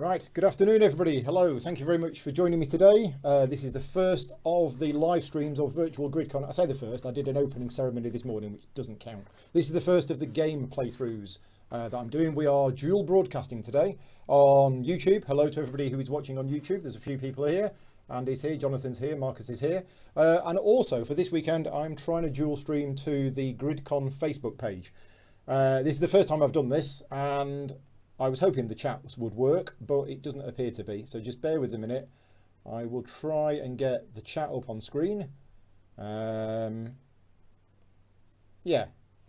Right, good afternoon everybody. Hello, thank you very much for joining me today. This is the first of the live streams of Virtual GridCon. I say the first, I did an opening ceremony this morning, which doesn't count. This is the first of the game playthroughs that I'm doing. We are dual broadcasting today on YouTube. Hello to everybody who is watching on YouTube. There's a few people here. Andy's here, Jonathan's here, Marcus is here. And also for this weekend, I'm trying to dual stream to the GridCon Facebook page. This is the first time I've done this, and I was hoping the chat would work, but it doesn't appear to be. So just bear with us a minute. I will try and get the chat up on screen. Yeah,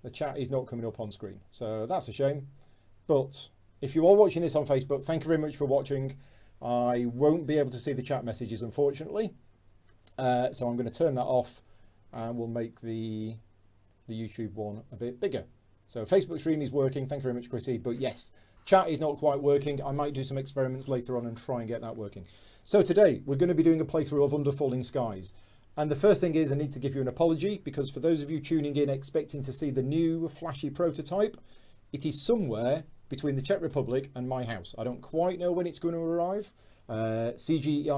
the chat is not coming up on screen. So that's a shame. But if you are watching this on Facebook, thank you very much for watching. I won't be able to see the chat messages, unfortunately. So I'm going to turn that off and we'll make the YouTube one a bit bigger. So Facebook stream is working. Thank you very much, Chrissy. But yes, chat is not quite working. I might do some experiments later on and try and get that working. So today we're going to be doing a playthrough of Under Falling Skies. And the first thing is I need to give you an apology, because for those of you tuning in expecting to see the new flashy prototype, it is somewhere between the Czech Republic and my house. I don't quite know when it's going to arrive. CGE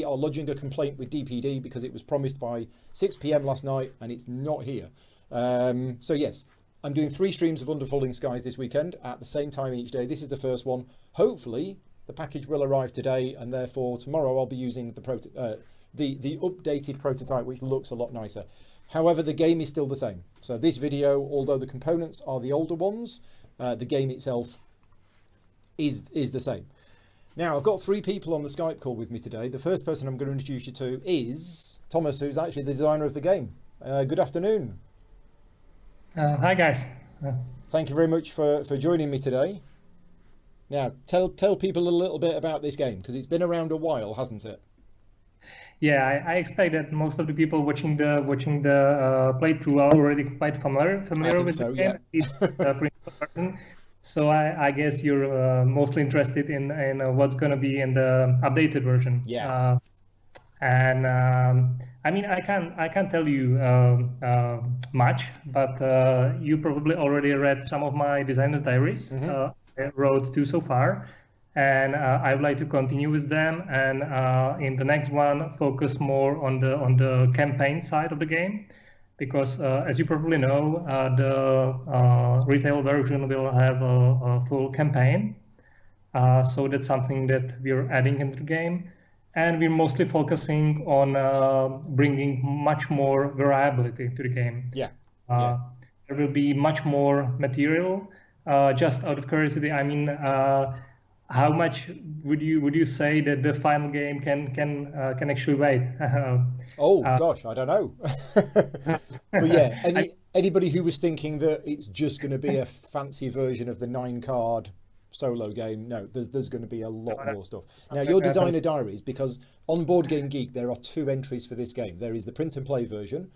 are lodging a complaint with DPD because it was promised by 6 PM last night and it's not here. So yes, I'm doing 3 streams of Under Falling Skies this weekend at the same time each day. This is the first one. Hopefully the package will arrive today, and therefore tomorrow I'll be using the updated prototype, which looks a lot nicer. However, the game is still the same. So this video, although the components are the older ones, the game itself is the same. Now, I've got 3 people on the Skype call with me today. The first person I'm going to introduce you to is Thomas, who's actually the designer of the game. Good afternoon. Hi guys. Thank you very much for joining me today. Now, tell people a little bit about this game, because it's been around a while, hasn't it? Yeah, I expect that most of the people watching the playthrough are already quite familiar with the game. Yeah. So I guess you're mostly interested in what's going to be in the updated version. Yeah. I mean, I can't tell you much, but you probably already read some of my designer's diaries. I wrote 2 so far, and I would like to continue with them, and in the next one focus more on the campaign side of the game, because as you probably know, the retail version will have a full campaign. So that's something that we're adding into the game. And we're mostly focusing on bringing much more variability to the game. Yeah. There will be much more material. Just out of curiosity, I mean, how much would you say that the final game can actually weigh? Gosh, I don't know. But yeah, anybody who was thinking that it's just going to be a fancy version of the 9-card solo game, no, there's going to be a lot more stuff. Now, your designer diaries, because on Board Game Geek there are 2 entries for this game. There is the print and play version,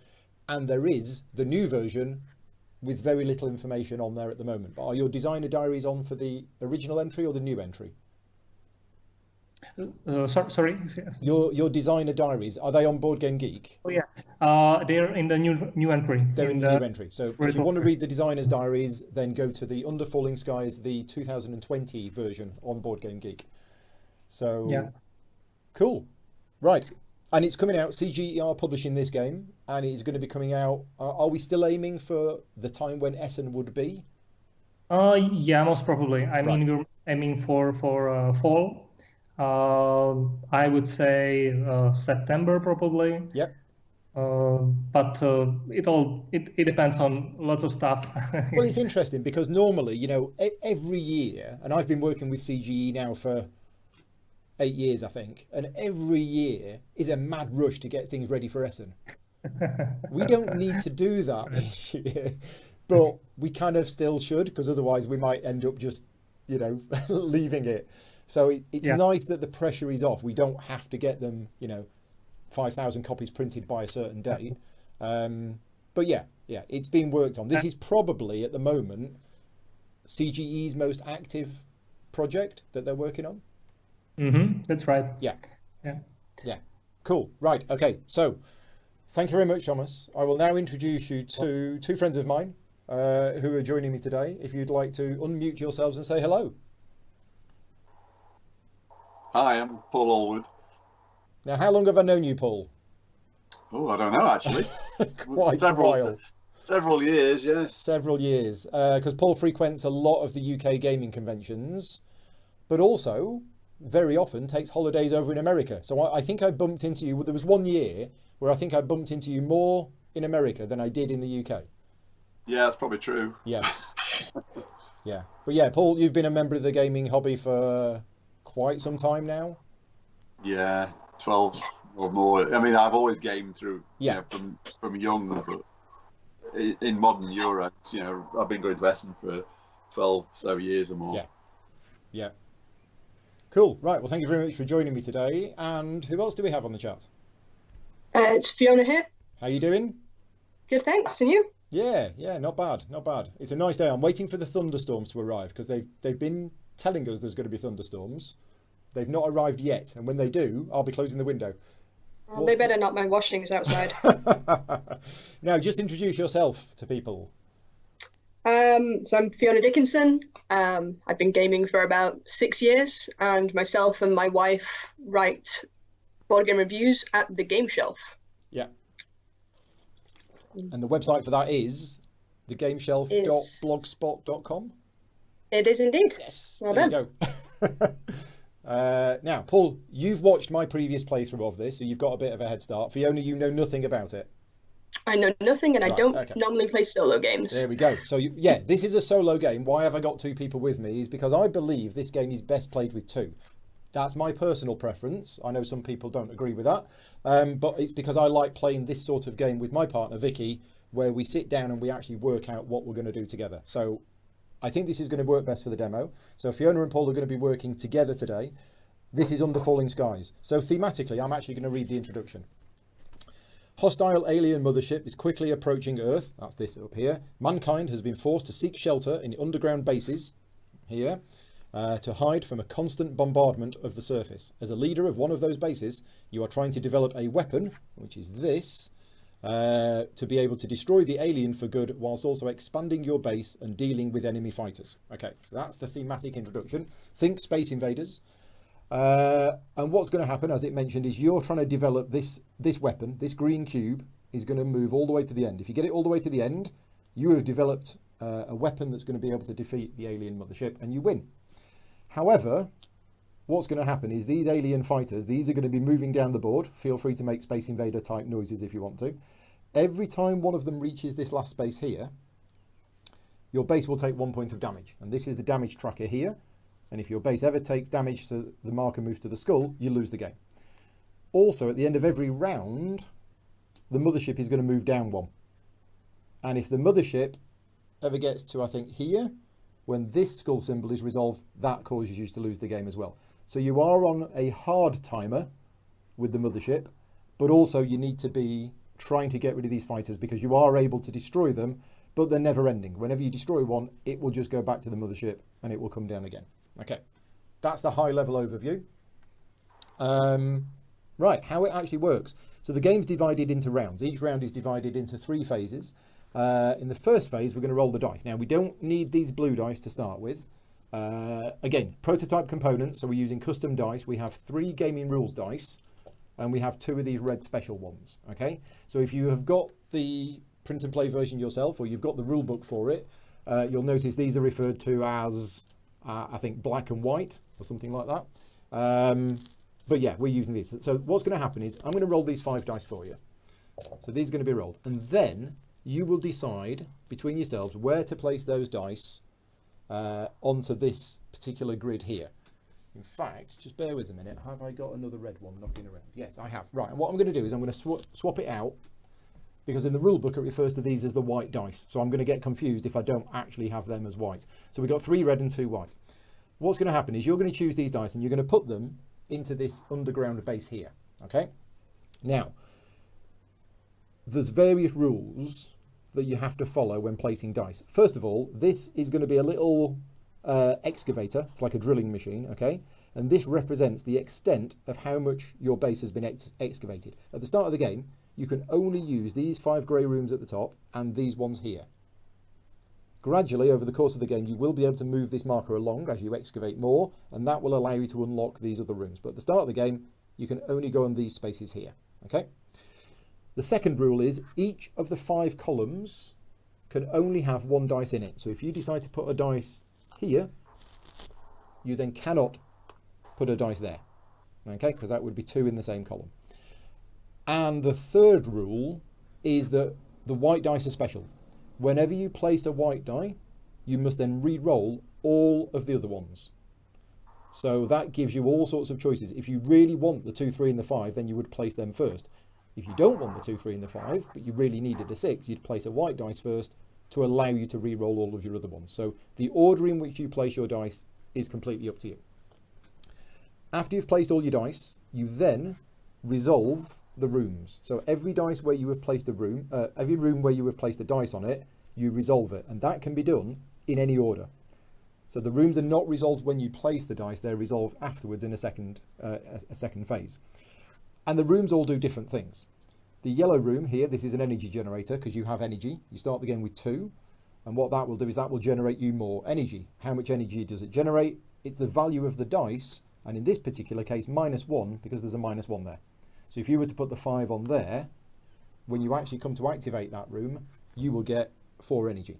and there is the new version with very little information on there at the moment. But are your designer diaries on for the original entry or the new entry? Sorry. Your designer diaries, are they on Board Game Geek? Oh yeah, they're in the new entry. They're in the new entry. So if you want to read the designer's diaries, then go to the Under Falling Skies, the 2020 version on Board Game Geek. So yeah, cool, right. And it's coming out. CGE are publishing this game, and it's going to be coming out. Are we still aiming for the time when Essen would be? Yeah, most probably. I mean, we're aiming for fall. I would say September probably. Yep. But it depends on lots of stuff. Well, it's interesting because normally, you know, every year, and I've been working with CGE now for 8 years, I think, and every year is a mad rush to get things ready for Essen. We don't need to do that this year, but we kind of still should, because otherwise we might end up just, you know, leaving it. So it's nice that the pressure is off. We don't have to get them, you know, 5,000 copies printed by a certain date. But yeah, it's being worked on. This is probably at the moment CGE's most active project that they're working on. That's right. Yeah. Cool. Right. Okay. So thank you very much, Thomas. I will now introduce you to 2 friends of mine who are joining me today. If you'd like to unmute yourselves and say hello. Hi, I'm Paul Allwood. Now, how long have I known you, Paul? Oh, I don't know actually. Quite several, a while. Several years, yes. Several years. Because Paul frequents a lot of the UK gaming conventions, but also very often takes holidays over in America. So I think I bumped into you. There was one year where I think I bumped into you more in America than I did in the UK. Yeah, that's probably true. Yeah, yeah. But yeah, Paul, you've been a member of the gaming hobby for quite some time now. Yeah, 12 or more. I mean, I've always gamed through, Yeah. from young, but in modern Euros, I've been going to Essen for 12 so years or more. Yeah. Yeah. Cool. Right. Well, thank you very much for joining me today. And who else do we have on the chat? It's Fiona here. How you doing? Good, thanks. And you? Yeah, not bad, not bad. It's a nice day. I'm waiting for the thunderstorms to arrive because they've been telling us there's going to be thunderstorms. They've not arrived yet, and when they do, I'll be closing the window. Well, they better not. My washing's outside. Now, just introduce yourself to people. So I'm Fiona Dickinson. I've been gaming for about 6 years, and myself and my wife write board game reviews at the Game Shelf. Yeah. And the website for that is thegameshelf.blogspot.com. It is indeed. Yes. Well there done. You go. Now, Paul, you've watched my previous playthrough of this, so you've got a bit of a head start. Fiona, you know nothing about it. I know nothing, and I don't okay. normally play solo games. There we go. So, this is a solo game. Why have I got two people with me? Is because I believe this game is best played with two. That's my personal preference. I know some people don't agree with that. But it's because I like playing this sort of game with my partner, Vicky, where we sit down and we actually work out what we're going to do together. So I think this is going to work best for the demo. So Fiona and Paul are going to be working together today. This is Under Falling Skies. So thematically, I'm actually going to read the introduction. Hostile alien mothership is quickly approaching Earth. That's this up here. Mankind has been forced to seek shelter in underground bases here to hide from a constant bombardment of the surface. As a leader of one of those bases, you are trying to develop a weapon, which is this, to be able to destroy the alien for good whilst also expanding your base and dealing with enemy fighters. Okay, so that's the thematic introduction. Think Space Invaders. And what's going to happen, as it mentioned, is you're trying to develop this weapon. This green cube is going to move all the way to the end. If you get it all the way to the end, you have developed a weapon that's going to be able to defeat the alien mothership, and you win. However, what's going to happen is these alien fighters, these are going to be moving down the board. Feel free to make Space Invader type noises if you want to. Every time one of them reaches this last space here, your base will take 1 point of damage. And this is the damage tracker here. And if your base ever takes damage, so the marker moves to the skull, you lose the game. Also, at the end of every round, the mothership is going to move down 1. And if the mothership ever gets to, I think, here, when this skull symbol is resolved, that causes you to lose the game as well. So you are on a hard timer with the mothership, but also you need to be trying to get rid of these fighters because you are able to destroy them, but they're never ending. Whenever you destroy one, it will just go back to the mothership and it will come down again. Okay, that's the high level overview. Right, how it actually works. So the game's divided into rounds. Each round is divided into 3 phases. In the first phase, we're going to roll the dice. Now, we don't need these blue dice to start with. Again, prototype components, so we're using custom dice. We have 3 gaming rules dice, and we have 2 of these red special ones. Okay, so if you have got the print and play version yourself, or you've got the rule book for it, you'll notice these are referred to as, I think, black and white, or something like that. But yeah, we're using these. So what's going to happen is I'm going to roll these 5 dice for you. So these are going to be rolled, and then you will decide between yourselves where to place those dice onto this particular grid here. In fact, just bear with a minute. Have I got another red one knocking around? Yes, I have. Right, and what I'm going to do is I'm going to swap it out, because in the rule book it refers to these as the white dice. So I'm going to get confused if I don't actually have them as white. So we've got 3 red and 2 white. What's going to happen is you're going to choose these dice and you're going to put them into this underground base here. Okay? Now, there's various rules that you have to follow when placing dice. First of all, this is going to be a little excavator. It's like a drilling machine, okay? And this represents the extent of how much your base has been excavated. At the start of the game, you can only use these 5 grey rooms at the top and these ones here. Gradually, over the course of the game, you will be able to move this marker along as you excavate more, and that will allow you to unlock these other rooms. But at the start of the game, you can only go on these spaces here, okay? The second rule is each of the 5 columns can only have 1 dice in it. So if you decide to put a dice here, you then cannot put a dice there, okay? Because that would be 2 in the same column. And the third rule is that the white dice are special. Whenever you place a white die, you must then re-roll all of the other ones. So that gives you all sorts of choices. If you really want the 2, 3 and the 5, then you would place them first. If you don't want the 2, 3 and the 5, but you really needed a 6, you'd place a white dice first to allow you to re-roll all of your other ones. So the order in which you place your dice is completely up to you. After you've placed all your dice, you then resolve the rooms. So every dice where you have placed a room, every room where you have placed a dice on it, you resolve it, and that can be done in any order. So the rooms are not resolved when you place the dice; they're resolved afterwards in a second phase. And the rooms all do different things. The yellow room here, this is an energy generator because you have energy. You start the game with 2, and what that will do is that will generate you more energy. How much energy does it generate? It's the value of the dice, and in this particular case, -1 because there's a -1 there. So if you were to put the 5 on there, when you actually come to activate that room, you will get 4 energy.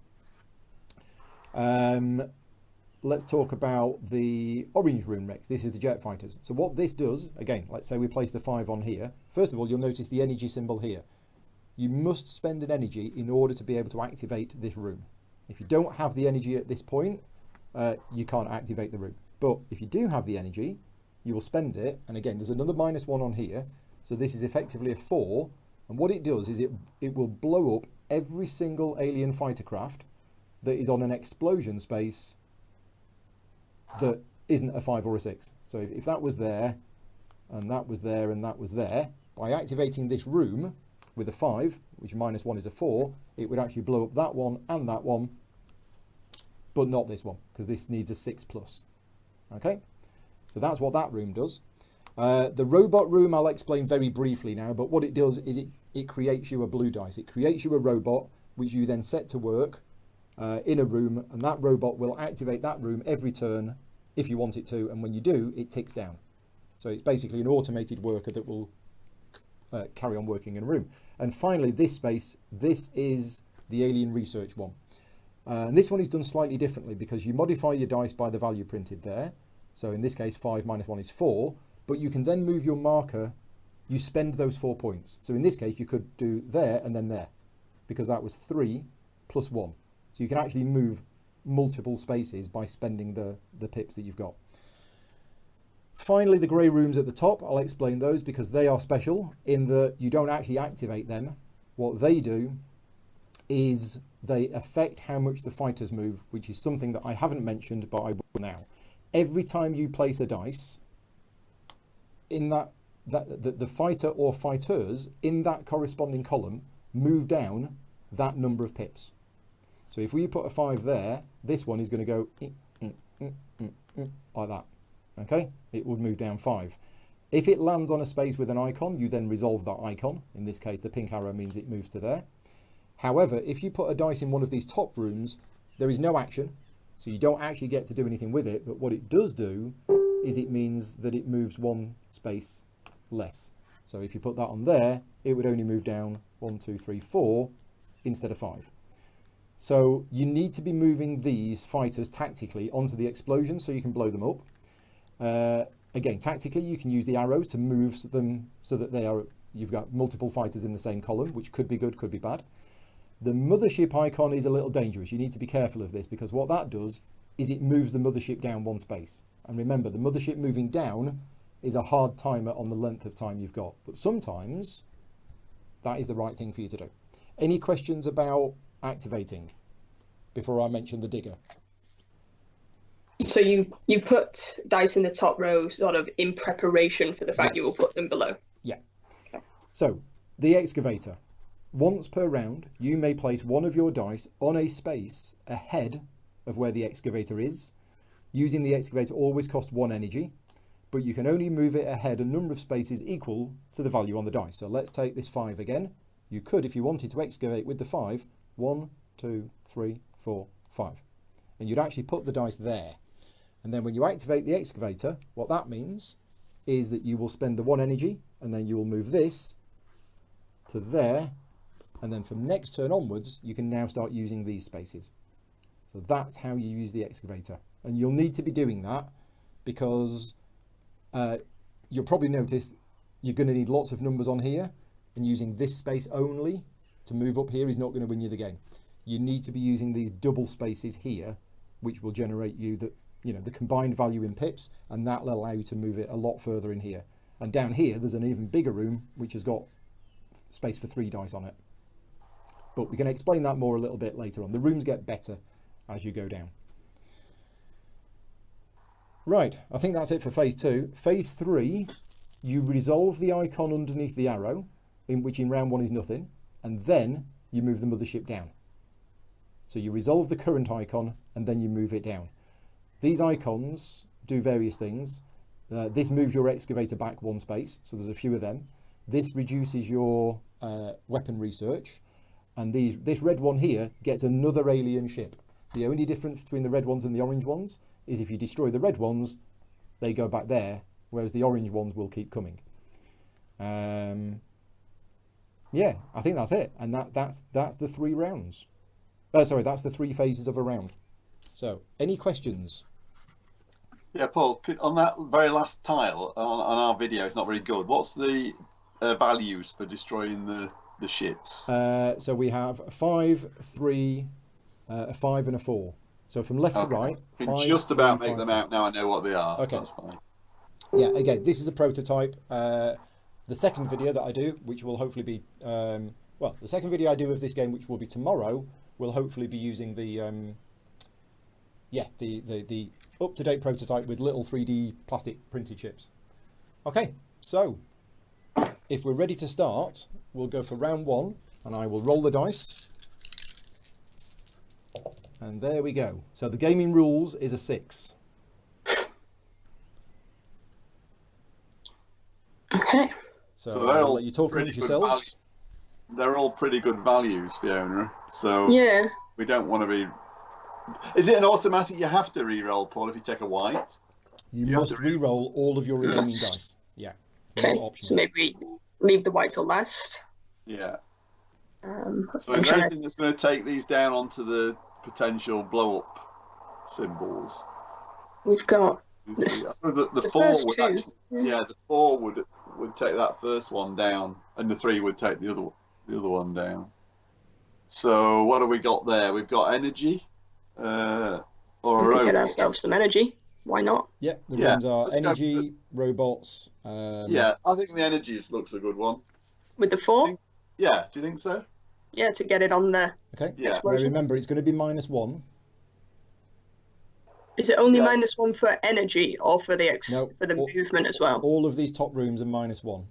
Let's talk about the orange room next. This is the jet fighters. So what this does, again, let's say we place the 5 on here. First of all, you'll notice the energy symbol here. You must spend an energy in order to be able to activate this room. If you don't have the energy at this point, you can't activate the room. But if you do have the energy, you will spend it. And again, there's another -1 on here. So this is effectively a 4, and what it does is it will blow up every single alien fighter craft that is on an explosion space that isn't a 5 or a 6. So if that was there, and that was there, and that was there, by activating this room with a 5, which -1 is a 4, it would actually blow up that one and that one, but not this one, because this needs a 6+. Okay? So that's what that room does. The robot room I'll explain very briefly now, but what it does is it creates you a blue dice. It creates you a robot which you then set to work in a room, and that robot will activate that room every turn if you want it to, and when you do, it ticks down. So it's basically an automated worker that will carry on working in a room. And finally, this space, this is the alien research one. And this one is done slightly differently because you modify your dice by the value printed there. So in this case, 5 -1 is 4. But you can then move your marker, you spend those 4 points. So in this case, you could do there and then there, because that was 3 + 1. So you can actually move multiple spaces by spending the pips that you've got. Finally, the grey rooms at the top, I'll explain those because they are special in that you don't actually activate them. What they do is they affect how much the fighters move, which is something that I haven't mentioned, but I will now. Every time you place a dice, in the fighter or fighters in that corresponding column move down that number of pips. So if we put a 5 there, this one is going to go like that. Okay, it would move down 5. If it lands on a space with an icon, you then resolve that icon. In this case, the pink arrow means it moves to there. However, if you put a dice in one of these top rooms, there is no action, so you don't actually get to do anything with it. But what it does do is it means that it moves 1 space less. So if you put that on there, it would only move down 1, 2, 3, 4 instead of 5. So you need to be moving these fighters tactically onto the explosion so you can blow them up. Again, tactically, you can use the arrows to move them so that you've got multiple fighters in the same column, which could be good, could be bad. The mothership icon is a little dangerous. You need to be careful of this because what that does is it moves the mothership down 1 space. And remember, the mothership moving down is a hard timer on the length of time you've got. But sometimes that is the right thing for you to do. Any questions about activating before I mention the digger? So you put dice in the top row sort of in preparation for the fact you will put them below? Yeah. Okay. So the excavator. Once per round, you may place one of your dice on a space ahead of where the excavator is. Using the excavator always costs 1 energy, but you can only move it ahead a number of spaces equal to the value on the dice. So let's take this 5 again. You could, if you wanted to excavate with the 5, 1, 2, 3, 4, 5. And you'd actually put the dice there. And then when you activate the excavator, what that means is that you will spend the 1 energy, and then you will move this to there. And then from next turn onwards, you can now start using these spaces. So that's how you use the excavator. And you'll need to be doing that because you'll probably notice you're going to need lots of numbers on here, and using this space only to move up here is not going to win you the game. You need to be using these double spaces here, which will generate you the combined value in pips, and that will allow you to move it a lot further in here. And down here, there's an even bigger room, which has got space for 3 dice on it. But we can explain that more a little bit later on. The rooms get better as you go down. Right, I think that's it for phase 2. Phase 3, you resolve the icon underneath the arrow, which in round 1 is nothing, and then you move the mothership down. So you resolve the current icon, and then you move it down. These icons do various things. This moves your excavator back 1 space, so there's a few of them. This reduces your weapon research, and this red one here gets another alien ship. The only difference between the red ones and the orange ones is if you destroy the red ones, they go back there, whereas the orange ones will keep coming. Yeah, I think that's it, and that's the 3 rounds. Sorry, that's the 3 phases of a round. So, any questions? Yeah, Paul, on that very last tile on our video, it's not very good. What's the values for destroying the ships? So we have a 5, 3, a 5 and a 4. So from left to right, I 5, can just about 3, make 5, them 4. out now. I know what they are. Okay. So that's fine. Yeah, again, this is a prototype. The second video that I do, which will hopefully be, the second video I do of this game, which will be tomorrow, will hopefully be using the up-to-date prototype with little 3D plastic printed chips. Okay, so if we're ready to start, we'll go for round 1, and I will roll the dice. And there we go. So the gaming rules is a 6. Okay. So I'll let you talk amongst yourselves. They're all pretty good values, Fiona. So Yeah. we don't want to be. Is it an automatic? You have to re-roll, Paul, if you take a white. You must re-roll all of your remaining dice. Yeah. Okay. No option. So maybe leave the white till last. Yeah. I'm So is there trying anything that's going to take these down onto the potential blow-up symbols? We've got The 4 first would 2. actually, the 4 would take that first one down, and the 3 would take the other one down. So what have we got there? We've got energy, or a we could get robot. ourselves some energy. Why not? Yeah, the Yeah, rooms are let's go energy, robots. Yeah, I think the energy looks a good one. With the 4? Yeah, do you think so? Yeah, to get it on the Okay. Yeah. Now explosion. remember, it's going to be -1. Is it only Yeah. -1 for energy or for the No, for the movement as well? All of these top rooms are -1.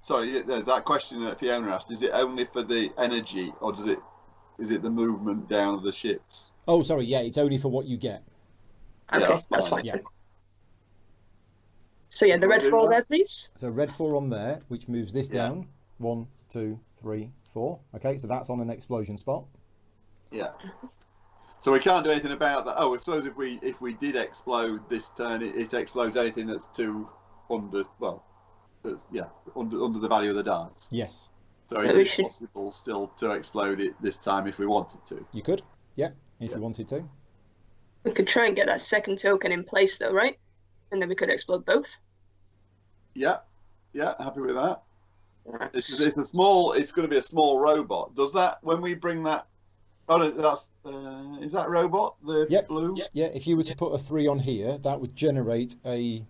Sorry, that question that Fiona asked, is it only for the energy, or is it the movement down of the ships? Oh, sorry. Yeah, it's only for what you get. Okay, Yeah, that's fine. Yeah. So yeah, the red We'll do 4 that. there, please. So red 4 on there, which moves this Yeah. down. 1, 2, 3, 4. Okay, so that's on an explosion spot. Yeah. So we can't do anything about that. Oh, I suppose if we did explode this turn, it explodes anything that's under the value of the dice. Yes, So Yeah, it we is should- possible still to explode it this time if we wanted to. you could. Yeah, if you wanted to. We could try and get that second token in place though, right? And then we could explode both. Yeah, happy with that. Right. It's going to be a small robot. Does that when we bring that? Oh, no, that's is that robot the Yep. blue? Yeah, if you were to put a 3 on here, that would generate a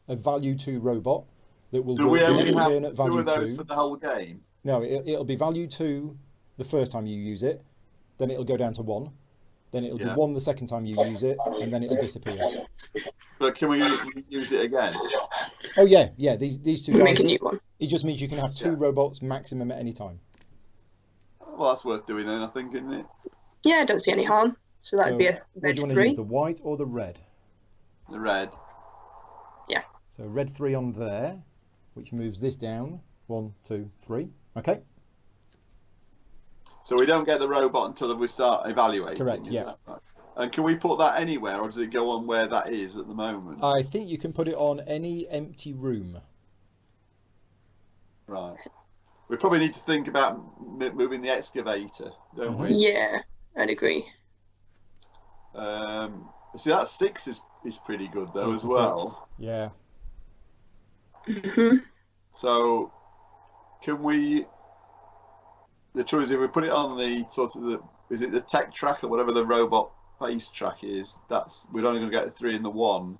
value 2 robot that will Do we work the only next have turn at 2 value of those 2. for the whole game? No, it'll be value 2 the first time you use it, then it'll go down to 1, then it'll be 1 the second time you use it, and then it'll disappear. But can we use it again? Oh yeah, these 2 Make a new dice, one. it just means you can have 2 robots maximum at any time. Well, that's worth doing then, I think, isn't it? Yeah, I don't see any harm. So that'd So be a what do red you want to 3. use, the white or the red? The red. Yeah. So red 3 on there, which moves this down. 1, 2, 3. Okay. So we don't get the robot until we start evaluating. Correct, is yeah. that right? And can we put that anywhere, or does it go on where that is at the moment? I think you can put it on any empty room. Right. We probably need to think about moving the excavator, don't we? Yeah, I'd agree. See, that 6 is pretty good though as 86. well. Yeah. So, can we? The truth is, if we put it on the sort of is it the tech track or whatever the robot face track is? We're only going to get 3 in the 1.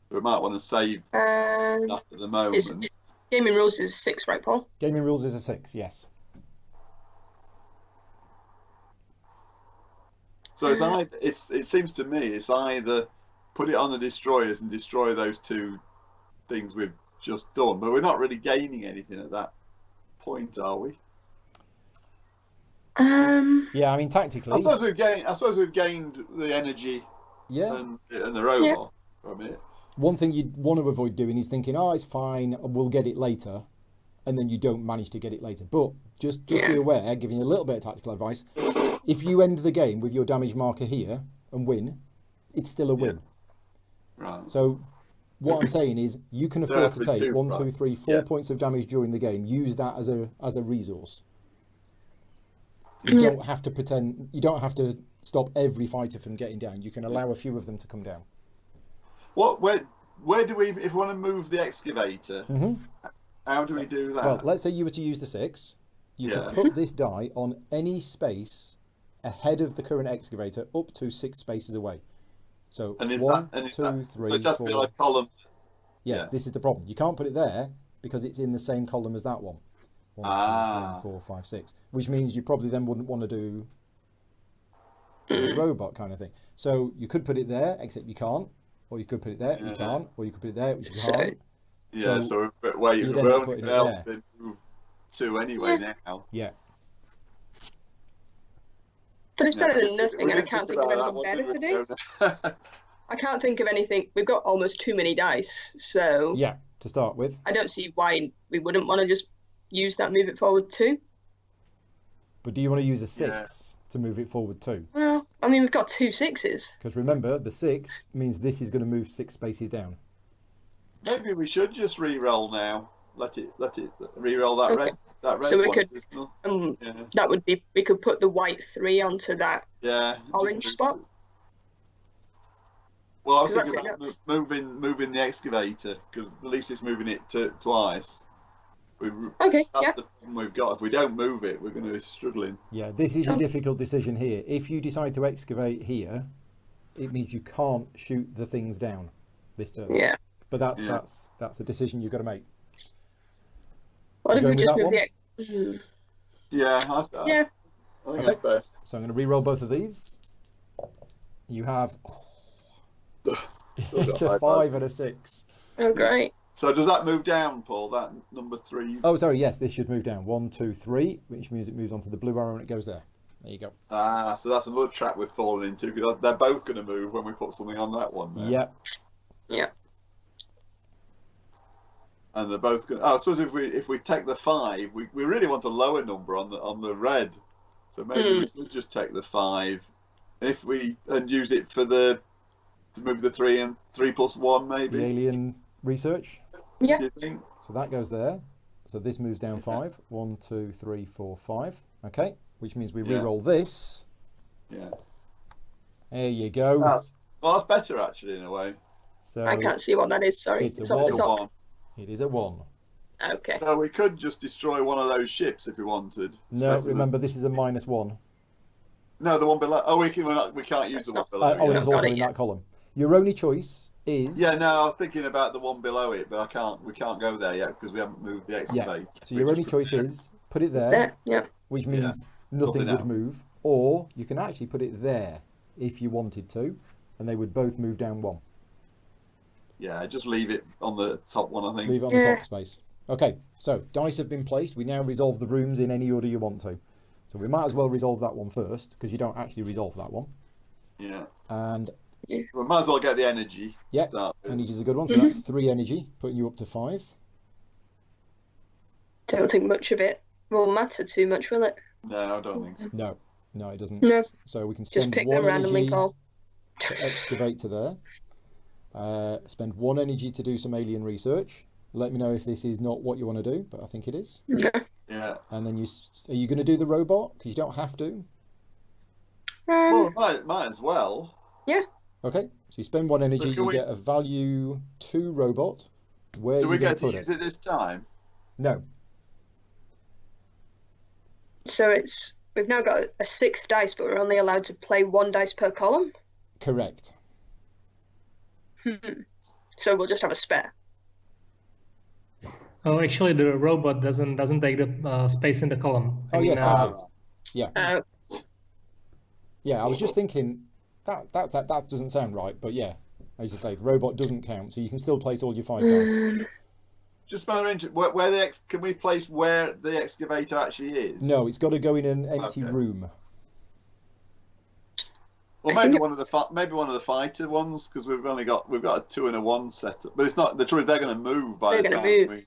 We might want to save that at the moment. Gaming rules is 6, right, Paul? Gaming rules is a 6, yes. So it seems to me it's either put it on the destroyers and destroy those 2 things we've just done, but we're not really gaining anything at that point, are we? Yeah, I mean, tactically. I suppose we've gained the energy. Yeah. And the robot from it. One thing you'd want to avoid doing is thinking, oh, it's fine, we'll get it later, and then you don't manage to get it later. But just be aware, giving you a little bit of tactical advice, if you end the game with your damage marker here and win, it's still a win. Right. So what I'm saying is you can afford to take 1, 2, 3, 4 points of damage during the game. Use that as a resource. You don't have to pretend, you don't have to stop every fighter from getting down. You can allow a few of them to come down. Where do we, if we want to move the excavator, how do we do that? Well, let's say you were to use the 6. You could put this die on any space ahead of the current excavator up to 6 spaces away. So 1, 2, 3, so it has to be like column. Yeah, this is the problem. You can't put it there because it's in the same column as that one. 1, 2, 3, 4, 5, 6. Which means you probably then wouldn't want to do a robot kind of thing. So you could put it there, except you can't. Or you could put it there, you can't. Or you could put it there, which you can't. Yeah, so we're only able to move 2 anyway now. Yeah. But it's better than nothing, and I can't think of anything better to do. I can't think of anything. We've got almost too many dice, so... Yeah, to start with. I don't see why we wouldn't want to just use that, move it forward 2. But do you want to use a 6 to move it forward 2? Well, I mean, we've got 2 6s. Because remember, the 6 means this is going to move 6 spaces down. Maybe we should just re-roll now. Let it re-roll that red So we one. could, that would be, we could put the white 3 onto that orange spot. Well, I was thinking about moving the excavator, because at least it's moving it twice. That's the problem we've got. If we don't move it, we're going to be struggling. Yeah, this is a difficult decision here. If you decide to excavate here, it means you can't shoot the things down this turn. Yeah. But that's a decision you've got to make. What if we just move the... Yeah, I think that's best. So I'm going to re-roll both of these. You have it's a 5 and a 6. Oh, great. So does that move down, Paul? That number 3? Oh, sorry. Yes, this should move down. 1, 2, 3, which means it moves onto the blue arrow and it goes there. There you go. Ah, so that's another trap we've fallen into, because they're both going to move when we put something on that one. Now. Yep. Yeah. And they're both going. Oh, I suppose if we take the 5, we really want a lower number on the red. So maybe we should just take the 5, and use it for to move the 3 and 3 plus 1 maybe. The alien research. Yeah. Do you think? So that goes there. So this moves down 5. 1, 2, 3, 4, 5. Okay, which means we re-roll this. Yeah. There you go. That's better actually in a way. So I can't see what that is. Sorry. It's a 1. It is a 1. Okay. So we could just destroy one of those ships if we wanted. No, remember this is a -1. No, the one below. Oh, we can't use the one below. Oh, it's also in that column. Your only choice is. Yeah, no, I was thinking about the one below it, but we can't go there yet because we haven't moved the excavator. Yeah. So your only choice is put it there, which means nothing would move, or you can actually put it there if you wanted to, and they would both move down 1. Yeah, just leave it on the top one, I think. Leave it on the top space. Okay, so dice have been placed. We now resolve the rooms in any order you want to. So we might as well resolve that one first, because you don't actually resolve that one. Yeah. And we might as well get the energy. Yeah, energy is a good one. So that's 3 energy, putting you up to 5. Don't think much of it will matter too much, will it? No, I don't think so. No, it doesn't. No. So we can Just spend pick them one randomly, energy Paul. to excavate to there. Spend one energy to do some alien research. Let me know if this is not what you want to do, but I think it is. No. Yeah. And then are you going to do the robot? Because you don't have to. Well, might as well. Yeah. Okay, so you spend one energy, can you we- get a value 2 robot. Where are Do you we going get to to put use it? it this time? No. So we've now got a 6th dice, but we're only allowed to play 1 dice per column. Correct. So we'll just have a spare. Oh, actually, the robot doesn't take the space in the column. Oh, yes, Ah, thank you. right. Yeah. Uh, Yeah, I was just thinking that doesn't sound right, but yeah, as you say, the robot doesn't count, so you can still place all your 5 dice. Just matter of interest, where can we place where the excavator actually is? No, it's got to go in an empty Okay. room. Well, I maybe think one of the fighter ones, because we've got a 2 and a 1 setup. But it's not the truth. They're going to move by They're the gonna time move. we.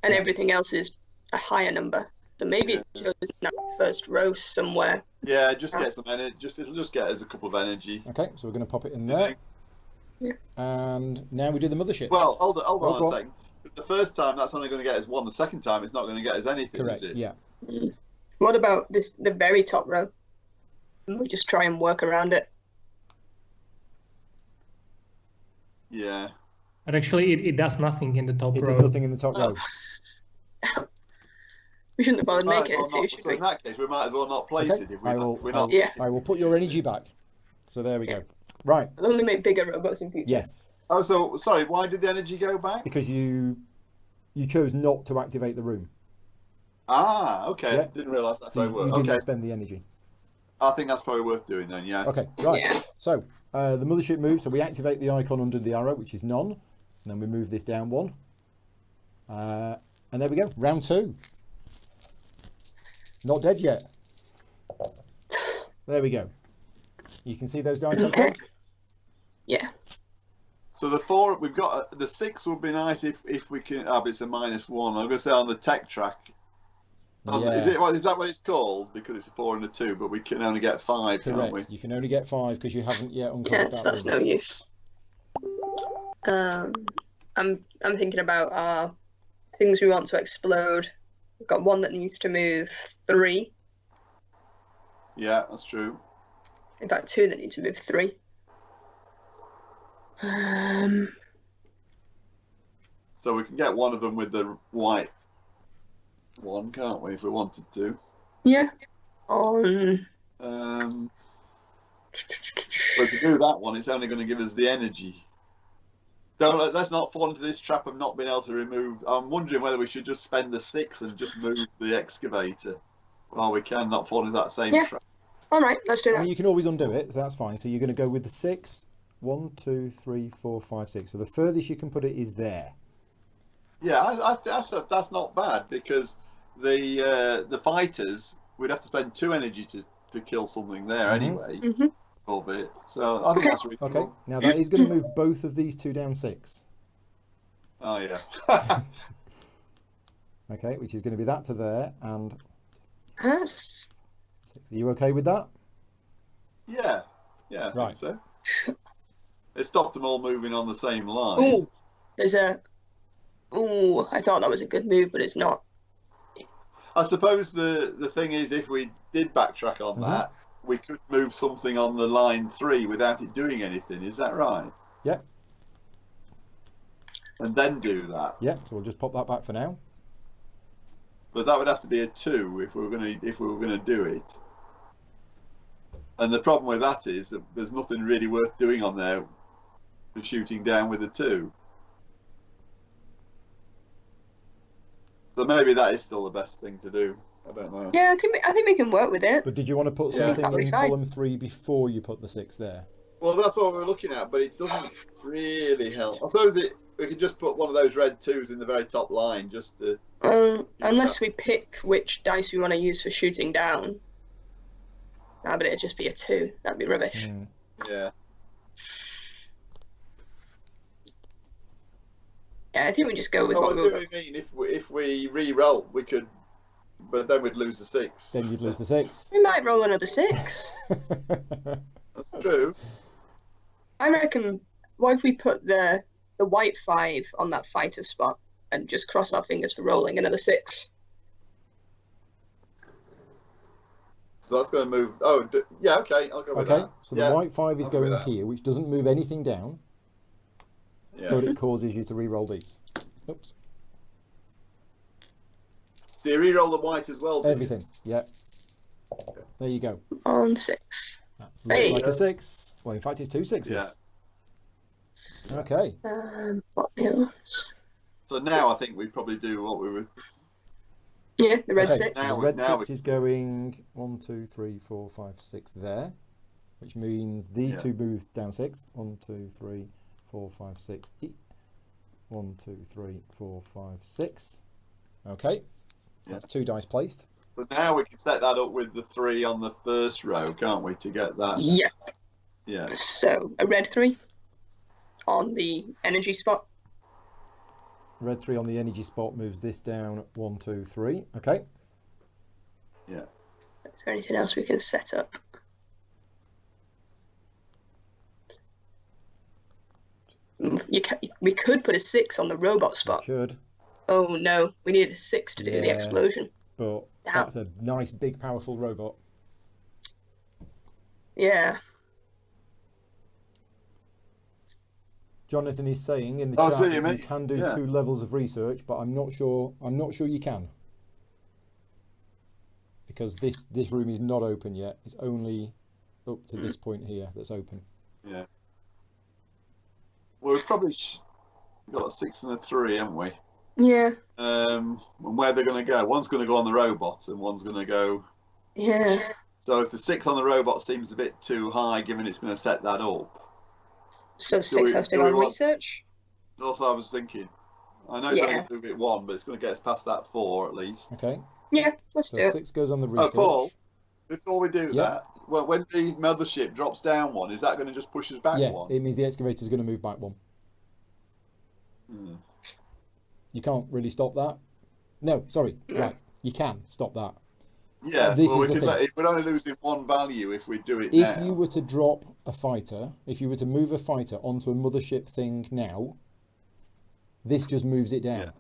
and everything else is a higher number. So maybe it shows in that first row somewhere. Yeah, just get some energy. It'll just get us a couple of energy. Okay, so we're going to pop it in there. Yeah. And now we do the mothership. Well, hold Oh, on go a on. second. The first time that's only going to get us 1. The second time it's not going to get us anything. Correct, Is it? yeah. What about the very top row? We just try and work around it. Yeah. But actually, it does nothing in the top It row. does nothing in the top row. We shouldn't have bothered Might making as it well too, not- should so we? in that case, we might as well not place Okay, it if I will, we're not. Yeah. I will put your energy back. So there we go. Right, We'll only make bigger robots in future. yes. Oh, so sorry. Why did the energy go back? Because you chose not to activate the room. Ah, okay. Yeah. Didn't realise that's So how it you worked. didn't Okay. spend the energy. I think that's probably worth doing then. Yeah. Okay, right. Yeah. So the mothership moves. So we activate the icon under the arrow, which is none. And then we move this down 1. And there we go. Round 2. Not dead yet. There we go. You can see those dice up there? Yeah. So the 4 we've got the 6 would be nice if we can. Oh, but it's a -1. I'm going to say on the tech track. Yeah. Is that what it's called? Because it's a 4 and a 2, but we can only get 5, can't we? Correct. You can only get 5 because you haven't yet uncovered Yes, that that's room. no use. I'm thinking about things we want to explode. We've got 1 that needs to move 3. Yeah, that's true. In fact, 2 that need to move 3. So we can get one of them with the white one, can't we? If we wanted to. Yeah. On. But if we do that one, it's only going to give us the energy. Let's not fall into this trap of not being able to remove. I'm wondering whether we should just spend the 6 and just move the excavator. Well, we can not fall into that same Yeah. trap. All right, let's do I that. mean, you can always undo it, so that's fine. So you're going to go with the 6. 1, 2, 3, 4, 5, 6. So the furthest you can put it is there. Yeah, that's not bad because the fighters we'd have to spend 2 energy to kill something there anyway. Mhm. Albeit. So I think that's reasonable. Okay. Now that is going to move both of these 2 down 6. Oh yeah. Okay, which is going to be that to there and That's 6. Are you okay with that? Yeah, I Right. think so. It stopped them all moving on the same line. ooh. There's a. Ooh, I thought that was a good move, but it's not. I suppose the thing is, if we did backtrack on that, we could move something on the line 3 without it doing anything. Is that right? Yep. And then do that. Yeah. So we'll just pop that back for now. But that would have to be a 2 if we were gonna do it. And the problem with that is that there's nothing really worth doing on there for shooting down with a 2. So maybe that is still the best thing to do. I don't know. Yeah, I think we can work with it. But did you want to put Yeah. something That'll be in fine. column 3 before you put the 6 there? Well, that's what we're looking at, but it doesn't really help. I suppose we could just put one of those red 2s in the very top line just to. Unless we pick which dice we want to use for shooting down. But it'd just be a 2. That'd be rubbish. Yeah. Yeah, I think we just go with Oh, I what see we what you mean. If we re-roll, we could But then we'd lose the 6. Then you'd lose the 6. We might roll another 6. That's true. I reckon. What if we put the white 5 on that fighter spot and just cross our fingers for rolling another 6? So that's going to move. Oh, yeah, okay. I'll go with that. Okay, so the white 5 is I'll go with going that. here, which doesn't move anything down, Yeah. but it causes you to re-roll these. Oops. Do you re-roll the white as well? do you? Everything. Yeah. There you go. On 6. That looks Hey. like a 6. Well, in fact, it's 2 6s. Yeah. Okay. What else? So now I think we probably do what we were. Yeah, the red Okay, 6. so Now the we- red now 6 we- is going 1, 2, 3, 4, 5, 6 there, which means these Yeah. two move down 6. 1, 2, 3, 4, 5, 6. 1, 2, 3, 4, 5, 6. Okay. That's 2 dice placed. But now we can set that up with the 3 on the first row, can't we, to get that? Yeah. Yeah. So a red 3 on the energy spot. Red 3 on the energy spot moves this down 1, 2, 3. Okay. Yeah. Is there anything else we can set up? We could put a 6 on the robot spot. Should, Oh no, we need a 6 to do the Yeah. explosion. but Damn. that's a nice, big, powerful robot. Yeah. Jonathan is saying in the Oh, chat see you, that you mate. can do Yeah. 2 levels of research, but I'm not sure you can. Because this room is not open yet. It's only up to this point here that's open. Yeah. Well, we've probably got a 6 and a 3, haven't we? Yeah. And where they're going to go? One's going to go on the robot, and one's going to go. Yeah. So if the 6 on the robot seems a bit too high, given it's going to set that up. So 6 has to do go we on want- research. Also, I was thinking, I know it's Yeah. only going to move it 1, but it's going to get us past that 4 at least. Okay, Yeah, let's so do it. 6 goes on the Oh, research. Paul, before we do Yeah. that, well, when the mothership drops down 1, is that going to just push us back Yeah, 1? it means the excavator is going to move back 1. Hmm. You can't really stop that. No, sorry, right. You can stop that. Yeah, This well, is the thing. we're only losing 1 value if we do it If now. you were to drop a fighter, if you were to move a fighter onto a mothership thing now, this just moves it down. Yeah.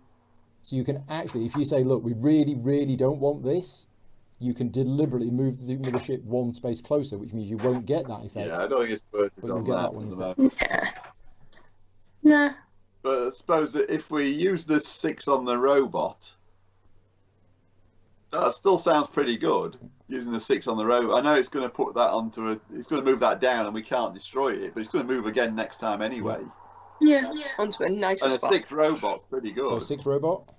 So you can actually, if you say, look, we really, really don't want this, you can deliberately move the mothership 1 space closer, which means you won't get that effect. Yeah, I don't think it's worth it But you'll on get that. that one at the instead. moment. Yeah. Nah. But I suppose that if we use the 6 on the robot, that still sounds pretty good. Using the 6 on the robot, I know it's going to put that onto a. It's going to move that down, and we can't destroy it. But it's going to move again next time anyway. Yeah. Onto a nicer And a spot. 6 robot's pretty good. So 6 robot,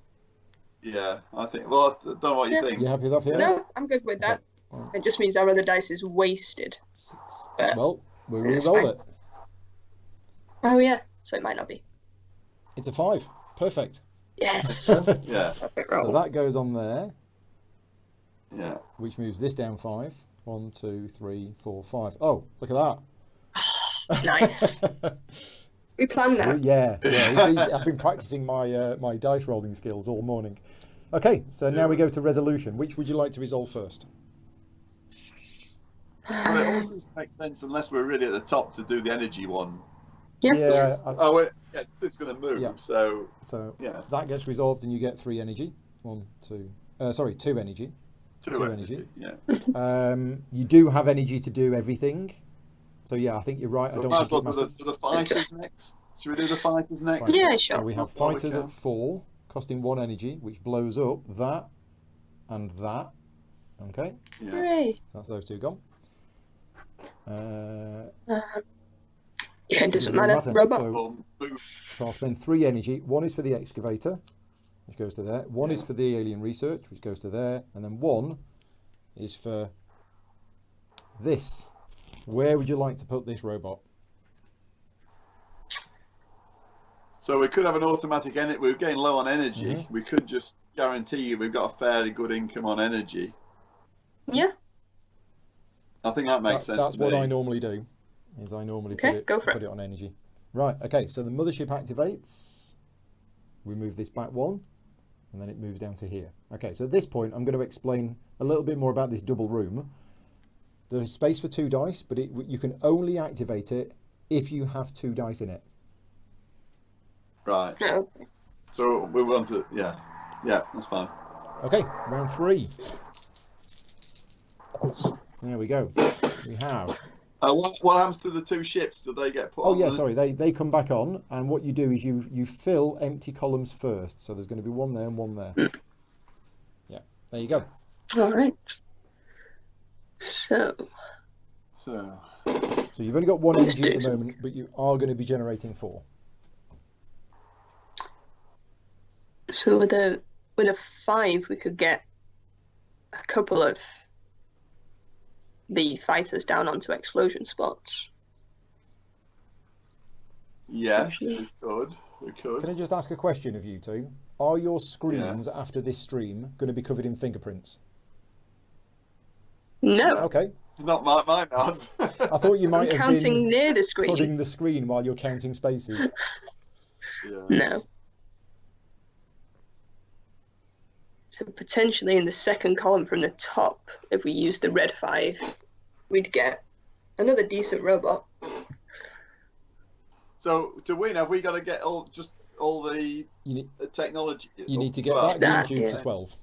Yeah, I think. Well, I don't know what you Yeah. think. you happy with that, Fiona? No, I'm good with that. Okay. It just means our other dice is wasted. 6. But Well, we it's re-roll fine. it. Oh yeah, so it might not be. It's a 5. Perfect. Yes. Yeah, Perfect So roll. that goes on there, yeah. which moves this down 5. 1, 2, 3, 4, 5. Oh, look at Nice. that. We planned that. Yeah. I've been practicing my dice rolling skills all morning. Okay, so now we go to resolution. Which would you like to resolve first? Well, it also makes sense unless we're really at the top to do the energy one. Yeah. Oh, yeah, it's going to move. Yeah. So So yeah, that gets resolved, and you get 3 energy. 2 energy. 2 energy. Yeah. You do have energy to do everything. So yeah, I think you're right. So I don't might as think well it do matters. the fighters next. Should we do the fighters next? Fighters. Yeah, So sure. we have Well, we fighters can. at 4, costing 1 energy, which blows up that and that. Okay, Yeah. Hooray. so that's those 2 gone. Yeah, it doesn't really matter. Robot. So, Well, move. so I'll spend 3 energy. 1 is for the excavator, which goes to there. 1 is for the alien research, which goes to there. And then 1 is for this. Where would you like to put this robot? So we could have an automatic energy. We're getting low on energy. Mhm. We could just guarantee you we've got a fairly good income on energy. Yeah. I think that makes sense. That's to what me. I normally do. Is I normally Okay, go for put it on energy. Right. Okay. So the mothership activates. We move this back 1, and then it moves down to here. Okay, so at this point, I'm going to explain a little bit more about this double room. There's space for 2 dice, but you can only activate it if you have 2 dice in it. Right. No. So we want to, yeah, that's fine. Okay, round 3. There we go. We have. What happens to the 2 ships? Do they get put on? Oh yeah, sorry, they come back on, and what you do is you fill empty columns first. So there's going to be 1 there and 1 there. Yeah, there you go. All right. So you've only got 1 energy at the moment, but you are going to be generating 4. So with a 5, we could get a couple of the fighters down onto explosion spots. Yeah, we could. Can I just ask a question of you two? Are your screens after this stream going to be covered in fingerprints? No. Okay. Not mine not. I thought you might I'm have counting been near the screen. prodding the screen while you're counting spaces. Yeah. No. So potentially in the second column from the top, if we use the red 5, we'd get another decent robot. So to win, have we got to get all the technology? You need to get 12? that green cube Yeah. to 12.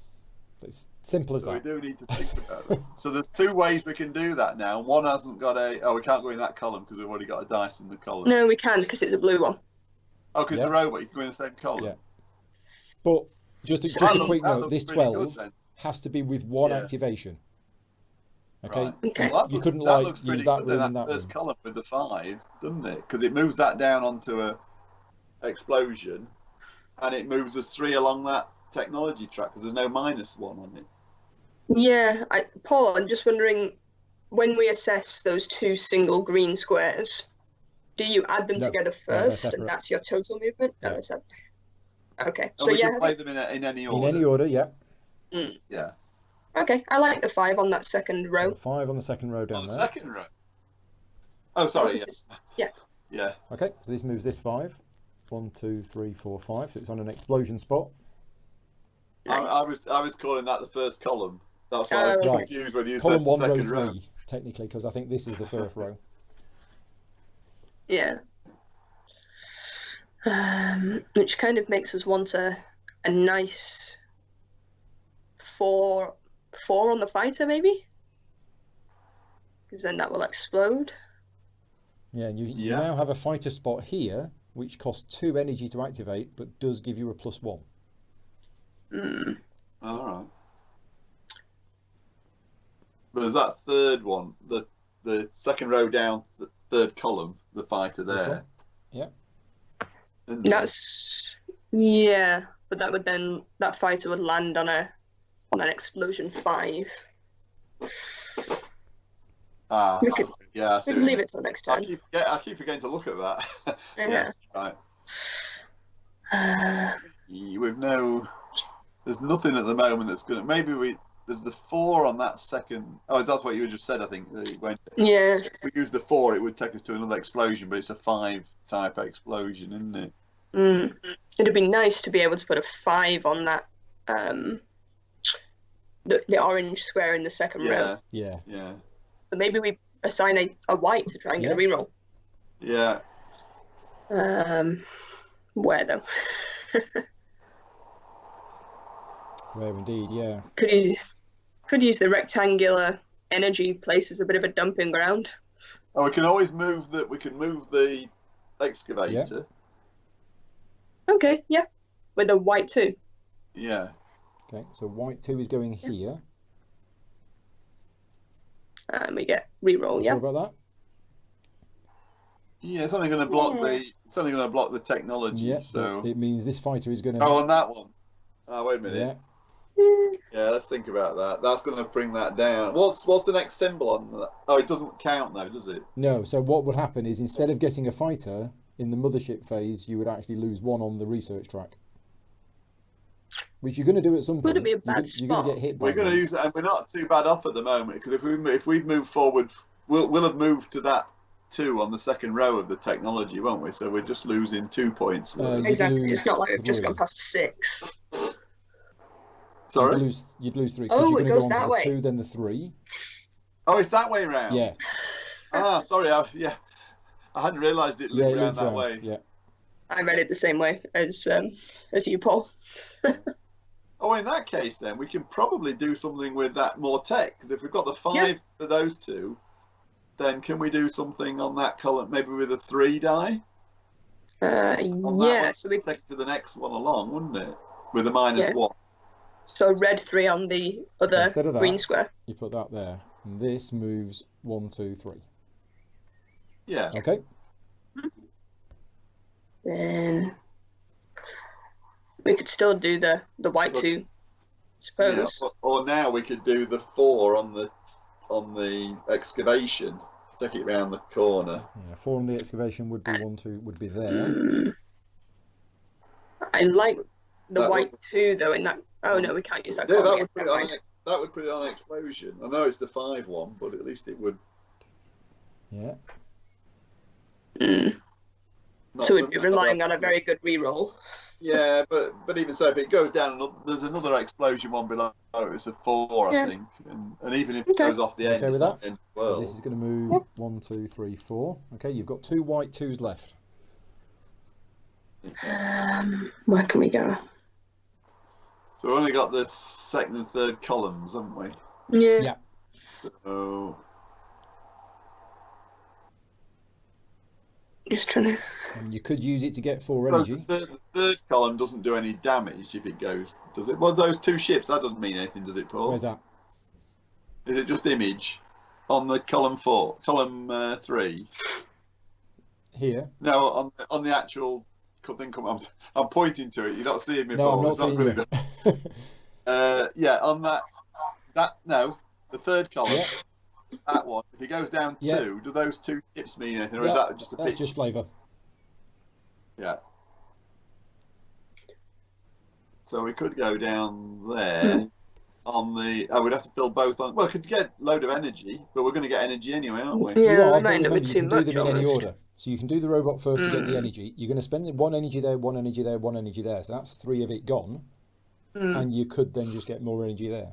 It's simple as So we that. do need to think about it. So there's 2 ways we can do that now. One hasn't got we can't go in that column because we've already got a dice in the column. No, we can because it's a blue one. Oh, because Yeah. the robot, you can go in the same column. Yeah. But just That a quick that note, looks this pretty good 12 then. has to be with 1 Yeah. activation. Okay? Right. Okay. Well, You couldn't, that like, looks use pretty that good room then, and that first room. column with the 5, doesn't it? Because it moves that down onto a explosion, and it moves us 3 along that technology track because there's no -1 on it. Yeah, Paul, I'm just wondering, when we assess those 2 single green squares, do you add them No. together No, they're first, separate. and that's your total movement? Yeah. No, that's not. Okay, And so we yeah, can play them in any order. In any order, yeah. Yeah. okay, I like the 5 on that second So row. 5 on the second row down On the there. second row. Oh, sorry. Oh, Yeah. yeah. Yeah. Okay, so this moves this 5. 1, 2, 3, 4, 5. So it's on an explosion spot. I was calling that the first column. That's why I was Right. confused when you Column said the 1, row second 3, row. technically, because I think this is the first row. Yeah. Which kind of makes us want a nice 4 on the fighter, maybe? Because then that will explode. Yeah, and you Yeah. now have a fighter spot here, which costs 2 energy to activate, but does give you a +1. All right. But there's that third one, the second row down, the third column, the fighter This there. one? Yeah. Isn't it? That's but that fighter would land on an explosion 5. Ah, We could- yeah. I see We what can you leave mean. it till next I time. keep forgetting to look at that. Yeah. Yes, right. There's nothing at the moment that's gonna. There's the 4 on that second. Oh, that's what you just said. I think Yeah. if we use the 4, it would take us to another explosion, but it's a 5 type explosion, isn't it? It'd be nice to be able to put a 5 on that the orange square in the second row. Yeah, Yeah. yeah, But maybe we assign a white to try and get a reroll. yeah. Where though? Where indeed, yeah. Could use the rectangular energy place as a bit of a dumping ground. Oh, we can always move the. We can move the excavator. Okay, yeah, with a white 2. Yeah. Okay, so white 2 is going here. And we get reroll. Sure Yeah. about that? Yeah, it's only going to block It's only going to block the technology. Yeah, So. but it means this fighter is going to... Oh, on that one. Oh, wait a minute. Yeah. Yeah, let's think about that. That's going to bring that down. What's the next symbol on that? Oh, it doesn't count though, does it? No, so what would happen is instead of getting a fighter in the mothership phase, you would actually lose 1 on the research track. Which you're going to do at some point. Would it be a bad You're going to spot? get hit by We're going to these. use it, and we're not too bad off at the moment because if we move forward, we'll have moved to that 2 on the second row of the technology, won't we? So we're just losing 2 points. You'd Exactly. lose It's not like we've just 3. gone past 6. Sorry? You'd lose 3 because Oh, you're it going to go goes on to that the way. 2, then the 3. Oh, it's that way round. Yeah. Sorry. I hadn't realised it Yeah, looped it round loops that round. way. Yeah. I read it the same way as you, Paul. Oh, in that case, then we can probably do something with that more tech. Because if we've got the 5 for those 2, then can we do something on that column, maybe with a 3 die? On that one, So we next to the next one along, wouldn't it? With a -1. so red 3 on the other Instead of that, green square. you put that there, and this moves 1, 2, 3. Yeah. Okay. Then we could still do the white 2, suppose. Yeah. Or now we could do the 4 on the excavation. Take it round the corner. Yeah, 4 on the excavation would be 1, 2, would be there. I like the That white would- 2 though. In that, oh no, we can't use that. Yeah, column that yet, would put it never on. mind. That would put it on explosion. I know it's the 5 one, but at least it would. Yeah. Not So we'd be relying on a very good reroll. Yeah, but even so, if it goes down, there's another explosion one below. It's a 4, I Yeah. think, and even if it Okay. goes off the end, Okay it's with not that? the end of the So world. this is going to move 1, 2, 3, 4. Okay, you've got 2 white 2s left. Where can we go? So we've only got the second and third columns, haven't we? Yeah. Yeah. So Just trying to. And you could use it to get 4 the energy. third column doesn't do any damage if it goes, does it? Well, those 2 ships, that doesn't mean anything, does it, Paul? Where's that? Is it just image on the column 3? Here. No, on the actual thing. I'm pointing to it. You're not seeing me. No, Paul. I'm not It's seeing really you. yeah, on that no, the third column. Yeah. That one. If it goes down 2, Yeah. do those 2 ships mean anything, or is Yeah, that just a That's pitch? just flavour. Yeah. So we could go down there on the. Oh, we'd have to fill both on. Well, we could get a load of energy, but we're going to get energy anyway, aren't we? You Yeah, are, we but might end up remember, with you too can do much. them in any almost. order. So you can do the robot first to get the energy. You're going to spend 1 energy there, 1 energy there, 1 energy there. So that's 3 of it gone. And you could then just get more energy there.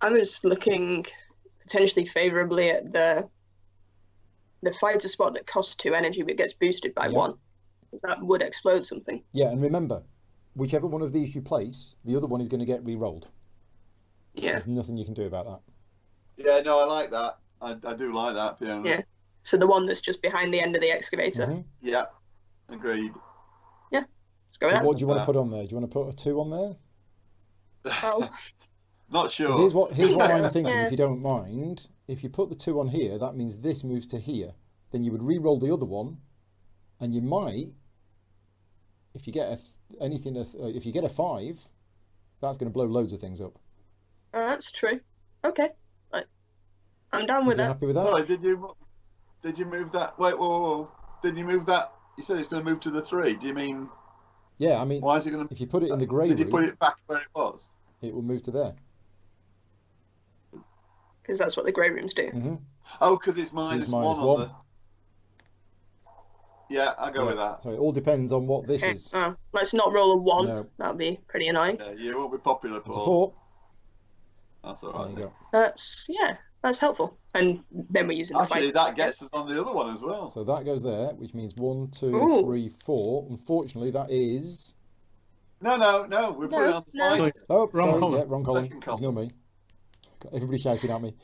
I was looking potentially favourably at the fighter spot that costs 2 energy but gets boosted by 1. Because that would explode something. Yeah, and remember, whichever one of these you place, the other one is going to get re-rolled. Yeah. There's nothing you can do about that. Yeah, no, I like that. I do like that, Fiona. Yeah. So the one that's just behind the end of the excavator. Mhm. Yeah, agreed. Let's go with that. What do you want to put on there? Do you want to put a 2 on there? Oh, Not sure. 'Cause here's what I'm thinking, Yeah. if you don't mind. If you put the 2 on here, that means this moves to here. Then you would re-roll the other one, and you might, if you get if you get a 5, that's going to blow loads of things up. that's true. Okay. I'm down If with you're that. happy with that? Sorry, did you move that? Wait, whoa. Did you move that? You said it's going to move to the 3. Do you mean, Yeah, I mean, why is it going to? if you put it in the grey Did you put room, it back where it was? it will move to there. Because that's what the grey rooms do. Mm-hmm. Oh, because it's It's minus minus 1 on 1. the. Yeah, I'll go with that. So it all depends on what this Okay. is. Let's not roll a 1. No. That'd be pretty annoying. Yeah, you won't be popular, It's a Paul. 4. That's all There right. you then. go. That's helpful. And then we're using the Actually, fight. that gets us on the other one as well. So that goes there, which means 1, 2, Ooh. 3, 4. Unfortunately, that is. No. We put it on the No. side. Oh, Wrong sorry, column. yeah, wrong column. Second column. Ignore me. Got everybody shouting at me.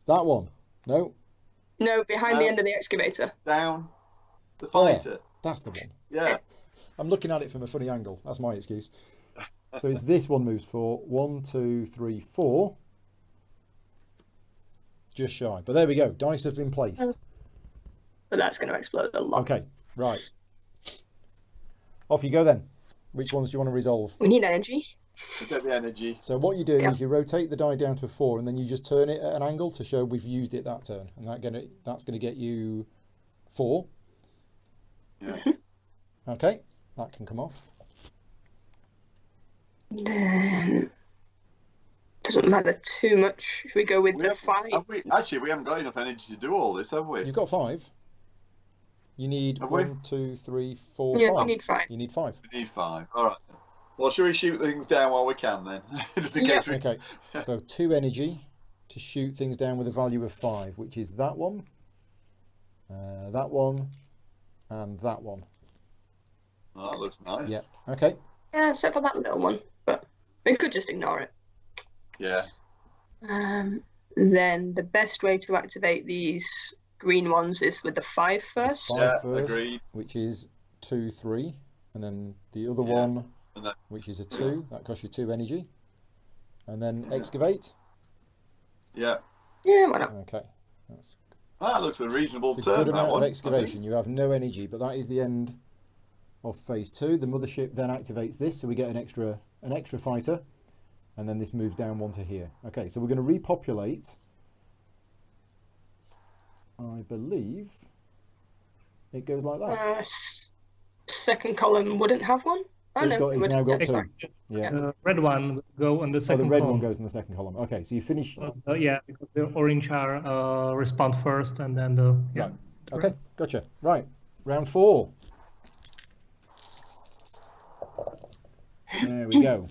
That one. No, No, behind the No. end of the excavator. Down. The fighter. that's the one. Yeah. I'm looking at it from a funny angle. That's my excuse. So it's this one moves for 1, 2, 3, 4. Just shy. But there we go. Dice have been placed. But that's going to explode a lot. Okay, right. Off you go then. Which ones do you want to resolve? We need energy. To get the energy. So what you do Yeah. is you rotate the die down to a 4 and then you just turn it at an angle to show we've used it that turn. And that's going to get you 4. Yeah. Okay, that can come off. Then doesn't matter too much if we go with the 5. Actually, we haven't got enough energy to do all this, have we? You've got 5. You need Have we? 1, 2, 3, 4, Yeah, 5. we need 5. You need 5. We need 5. All right. Well, should we shoot things down while we can then? Just in case we... Okay, so 2 energy to shoot things down with a value of 5, which is that one, and that one. Oh, that looks nice. Yeah, okay. Yeah, except for that little one, but we could just ignore it. Yeah. Then the best way to activate these green ones is with the 5 first. 5 first, agreed. which is 2, 3, and then the other Yeah. one, And then, which is a 2, that costs you 2 energy, and then excavate. yeah. Yeah, why not? Okay, that's That looks a reasonable a turn, good that amount one. of I think. excavation. You have no energy, but that is the end of phase 2. The mothership then activates this, so we get an extra fighter, and then this moves down 1 to here. Okay, so we're going to repopulate. I believe it goes like that. Second column wouldn't have one. Oh, He's no, got- it he's would. now got Yeah, 2. sorry. Yeah. The red one will go on the Oh, second the red column. one goes in the second column. Okay, so you finish. Yeah, because the orange are respond first, and then the Right. Okay, gotcha. Right, round 4. There we go.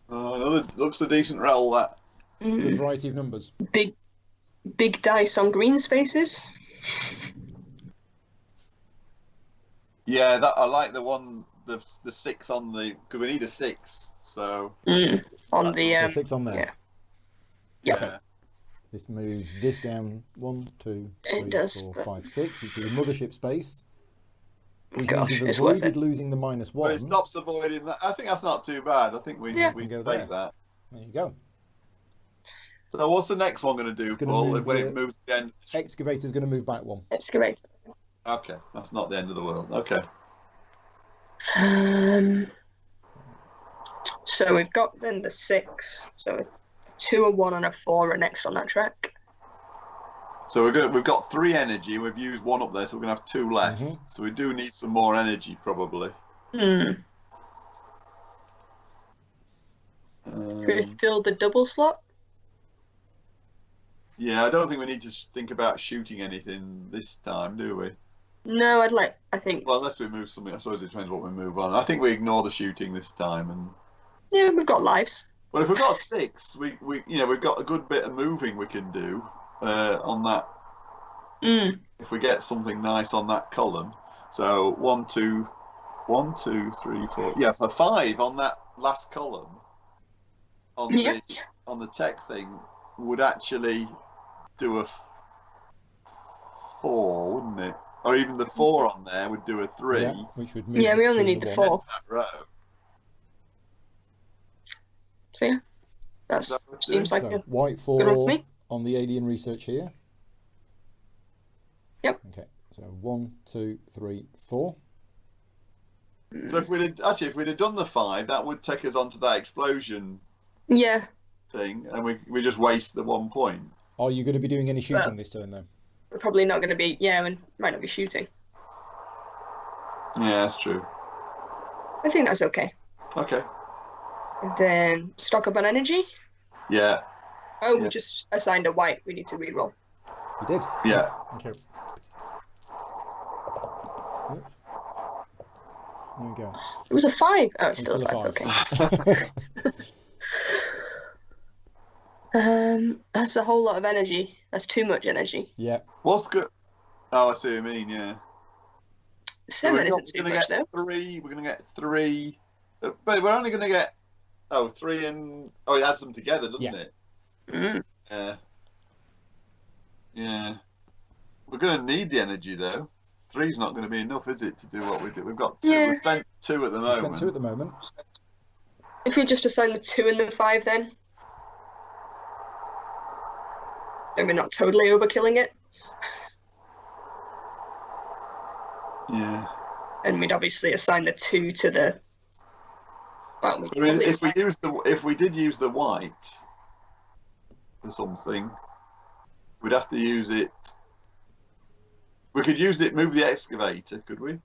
Another looks a decent roll, that. Good variety of numbers. Big dice on green spaces. Yeah, that I like the one, the 6 on the, because we need a 6, so... On the So 6 on there. yeah. Yeah. Okay. This moves this down 1, 2, 3, It does, 4, but- 5, 6, which is the mothership space. Which Gosh, means you've it's worth avoided it. losing the -1. But it stops avoiding that. I think that's not too bad. I think we Yeah. can Go take there. that. There you go. So what's the next one going to do, It's gonna Paul, move when the- it moves again? Excavator's going to move back 1. excavator. Okay, that's not the end of the world. Okay. So we've got then the 6. So a 2, a 1, and a 4 are next on that track. So we've got 3 energy. We've used 1 up there, so we're going to have 2 left. Mhm. So we do need some more energy, probably. Should we fill the double slot? Yeah, I don't think we need to think about shooting anything this time, do we? No, I think, Well, unless we move something. I suppose it depends what we move on. I think we ignore the shooting this time. And yeah, we've got lives. well, if we've got 6, we've got a good bit of moving we can do on that. If we get something nice on that column. So 1, 2, 3, 4. Yeah, for 5 on that last column. On the tech thing would actually do a 4, wouldn't it? Or even the 4 on there would do a 3. Yeah, which would move Yeah, we the only 2 need and the 1. 4. That row. So yeah, that Is that what we're seems doing? like So a white good one for 4 me. on the alien research here. Yep. Okay, so 1, 2, 3, 4. So if we'd have done the 5, that would take us onto that explosion Yeah, thing, and we just waste the 1 point. Are you going to be doing any shooting Well- this turn then? we're probably not going to be. Yeah, we might not be shooting. Yeah, that's true. I think that's okay. Okay. Then stock up on energy. Yeah. Oh, Yeah. we just assigned a white. We need to reroll. You did? Yeah. Yes. Okay. Oops. There we go. It was a 5. Oh, it's It's still a 5. five. Okay. That's a whole lot of energy. That's too much energy. Yeah. What's good? Oh, I see what you mean. Yeah. So 7 isn't too gonna much get though. 3. We're going to get 3. But we're only going to get 3 and it adds them together, doesn't Yeah. it? Mm. Yeah. Yeah. We're going to need the energy though. 3's not going to be enough, is it, to do what we do? We've got 2. Yeah. We've spent 2 at the We moment. spent 2 at the moment. If we just assign the 2 and the 5, then we're not totally overkilling it. Yeah. And we'd obviously assign the 2 to the. Well, we'd I mean, probably if we did use the white for something, we'd have to use it. We could use it. Move the excavator, could we?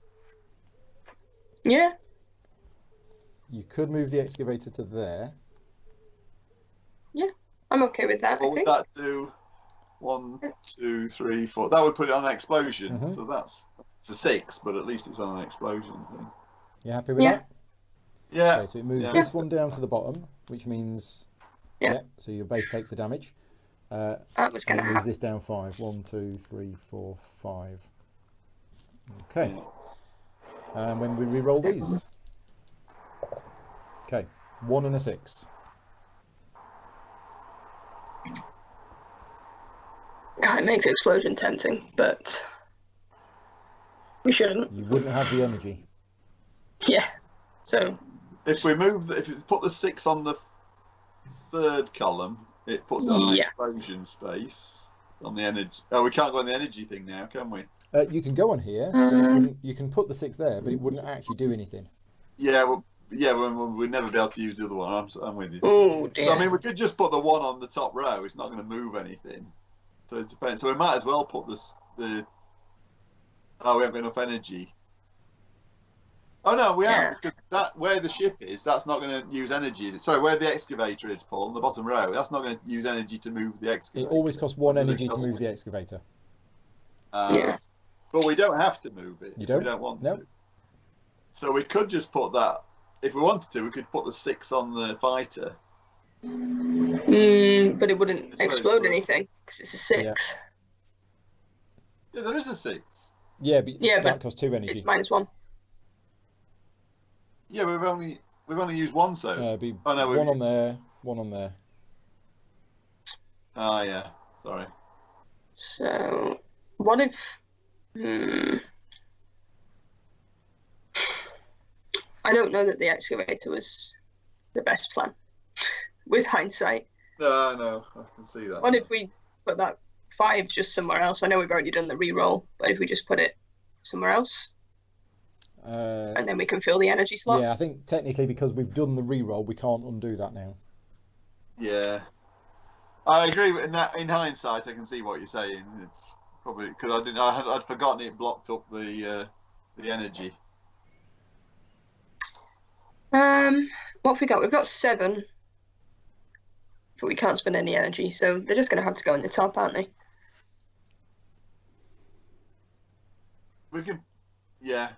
Yeah. You could move the excavator to there. I'm okay with that. What I would think. that do? 1, 2, 3, 4. That would put it on an explosion. Mhm. So it's a 6, but at least it's on an explosion thing. You happy with Yeah. that? Yeah. Okay, so it moves Yeah. this one down to the bottom, which means Yeah. so your base takes the damage. That was And going it to moves happen. this down 5. 1, 2, 3, 4, 5. Okay. And when we re-roll these. Okay, 1 and a 6. Yeah, it makes explosion tempting, but we shouldn't. You wouldn't have the energy. Yeah. So If we move, if you put the 6 on the third column, it puts it on the Yeah. explosion space on the energy. Oh, we can't go on the energy thing now, can we? You can go on here, but it wouldn't, you can put the 6 there, but it wouldn't actually do anything. Yeah, well, we'd never be able to use the other one. I'm with you. oh dear. So I mean, we could just put the 1 on the top row. It's not going to move anything. So it depends. So we might as well put the. Oh, we haven't got enough energy. Oh no, we have, because that where the ship is, that's not going to use energy. Sorry, where the excavator is, Paul, on the bottom row, that's not going to use energy to move the excavator. It always costs 1 What does it energy to cost move me? the excavator. Yeah. But we don't have to move it. You don't? We don't want No. to. So we could just put that. If we wanted to, we could put the 6 on the fighter. But it wouldn't It's very explode good. anything because it's a 6. Yeah, there is a 6. Yeah, but Yeah, that but costs 2 energy. It's -1. Yeah, we've only used 1 so. Be Oh, no, 1 on there, 1 on there. Ah, yeah. Sorry. So what if? I don't know that the excavator was the best plan. With hindsight, No, I can see that. what if we put that 5 just somewhere else? I know we've already done the re-roll, but if we just put it somewhere else, and then we can fill the energy slot. Yeah, I think technically because we've done the re-roll, we can't undo that now. Yeah, I agree with that. In hindsight, I can see what you're saying. It's probably because I'd forgotten it blocked up the energy. What have we got? We've got 7, but we can't spend any energy, so they're just going to have to go in the top, aren't they? We can, yeah.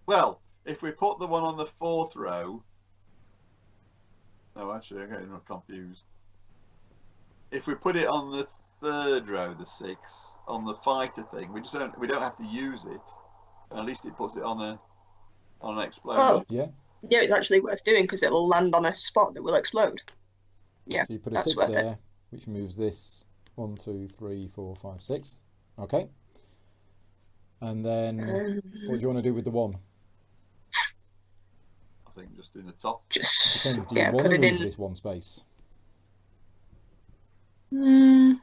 Well, if we put the one on the 4th row. No, actually, I'm getting confused. If we put it on the 3rd row, the 6 on the fighter thing, we don't have to use it. At least it puts it on an explosion. Oh. Yeah. Yeah, it's actually worth doing because it'll land on a spot that will explode. Yeah, So you put a that's 6 worth there, it. which moves this 1, 2, 3, 4, 5, 6. Okay. And then what do you want to do with the 1? I think just in the top. Just Depends. Do you want put to it move in. this 1 space? I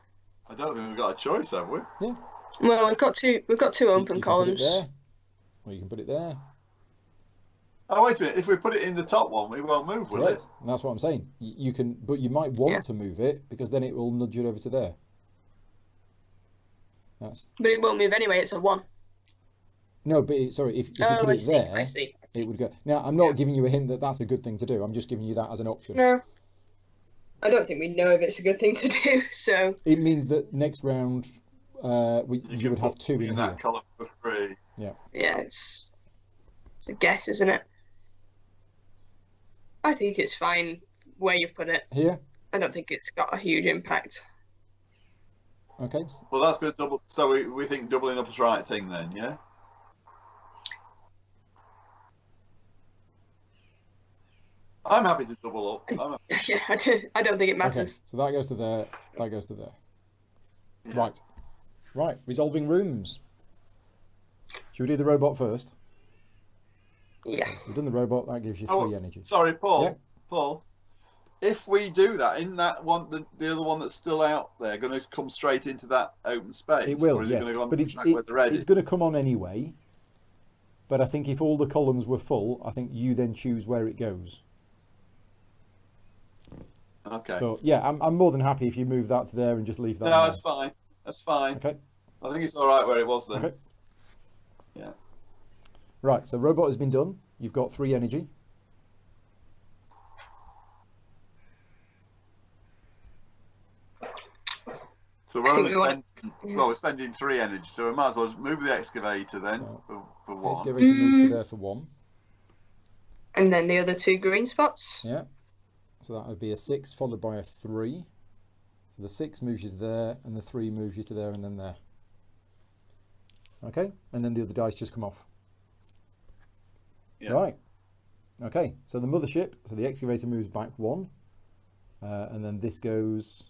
don't think we've got a choice, have we? Yeah. Well, we've got two You open can put it columns. there, or you can put it there. Oh, wait a minute. If we put it in the top one, it won't move, will it? Correct. And that's what I'm saying. You can, but you might want Yeah. to move it because then it will nudge it over to there. That's But it won't move anyway. It's a 1. no, but sorry. If you Oh, put I it see. there, I see. it would go. Now, I'm not giving you a hint that that's a good thing to do. I'm just giving you that as an option. No, I don't think we know if it's a good thing to do. So It means that next round, you can would have put 2 in in here. that column for free. Yeah. yeah, it's a guess, isn't it? I think it's fine where you've put it. Here. I don't think it's got a huge impact. Okay. Well, that's going to double. So we think doubling up is the right thing then, yeah? I'm happy to double up. Yeah, I don't think it Okay. matters. So that goes to there. That goes to there. Yeah. Right. Right. Resolving rooms. Should we do the robot first? Yeah. So we've done the robot. That gives you 3 energy. Sorry, Paul. Yeah. Paul, if we do that, in that one, the other one that's still out there, going to come straight into that open space? It will, or is yes. it going to go on But the it's track where the red it's is? going to come on anyway. But I think if all the columns were full, I think you then choose where it goes. Okay. But yeah, I'm more than happy if you move that to there and just leave that. No, there. that's fine. That's fine. Okay. I think it's all right where it was then. Okay. Yeah. Right. So robot has been done. You've got 3 energy. So we're I only think we want- spending, well, we're spending 3 energy, so we might as well move the excavator then So for 1. Excavator moves to there for 1. And then the other 2 green spots. Yeah. So that would be a 6 followed by a 3. So the 6 moves you to there, and the 3 moves you to there and then there. Okay, and then the other dice just come off. Yeah. Right. Okay, so the mothership, so the excavator moves back 1, and then this goes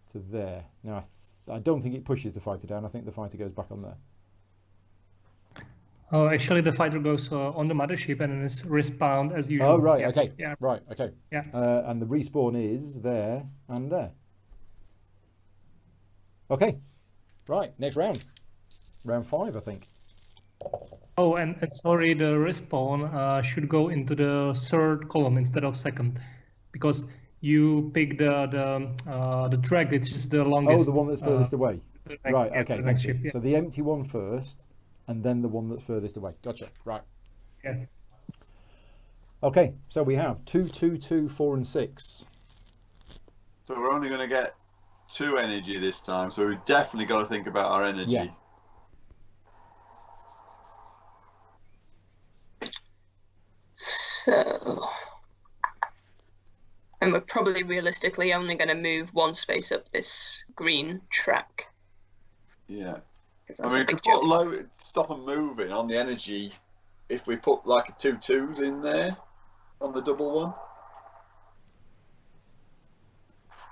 to there. Now I don't think it pushes the fighter down. I think the fighter goes back on there. Oh, actually, the fighter goes on the mothership and is respawned as usual. Oh, right, Yeah. okay. Yeah. Right, okay. Yeah. And the respawn is there and there. Okay, right, next round. Round 5, I think. Oh, and sorry, the respawn should go into the 3rd column instead of 2nd, because you pick the track which is the longest. Oh, the one that's furthest away. Right, yeah, okay, the thank next you. ship, yeah. So the empty one first, and then the one that's furthest away. Gotcha, right. Yeah. Okay, so we have 2, 2, 2, 4, and 6. So we're only going to get 2 energy this time, so we've definitely got to think about our energy. Yeah. So, and we're probably realistically only going to move 1 space up this green track. Yeah. 'Cause I that's mean, a we big could put jump. stop them moving on the energy if we put like a 2 2s in there on the double one.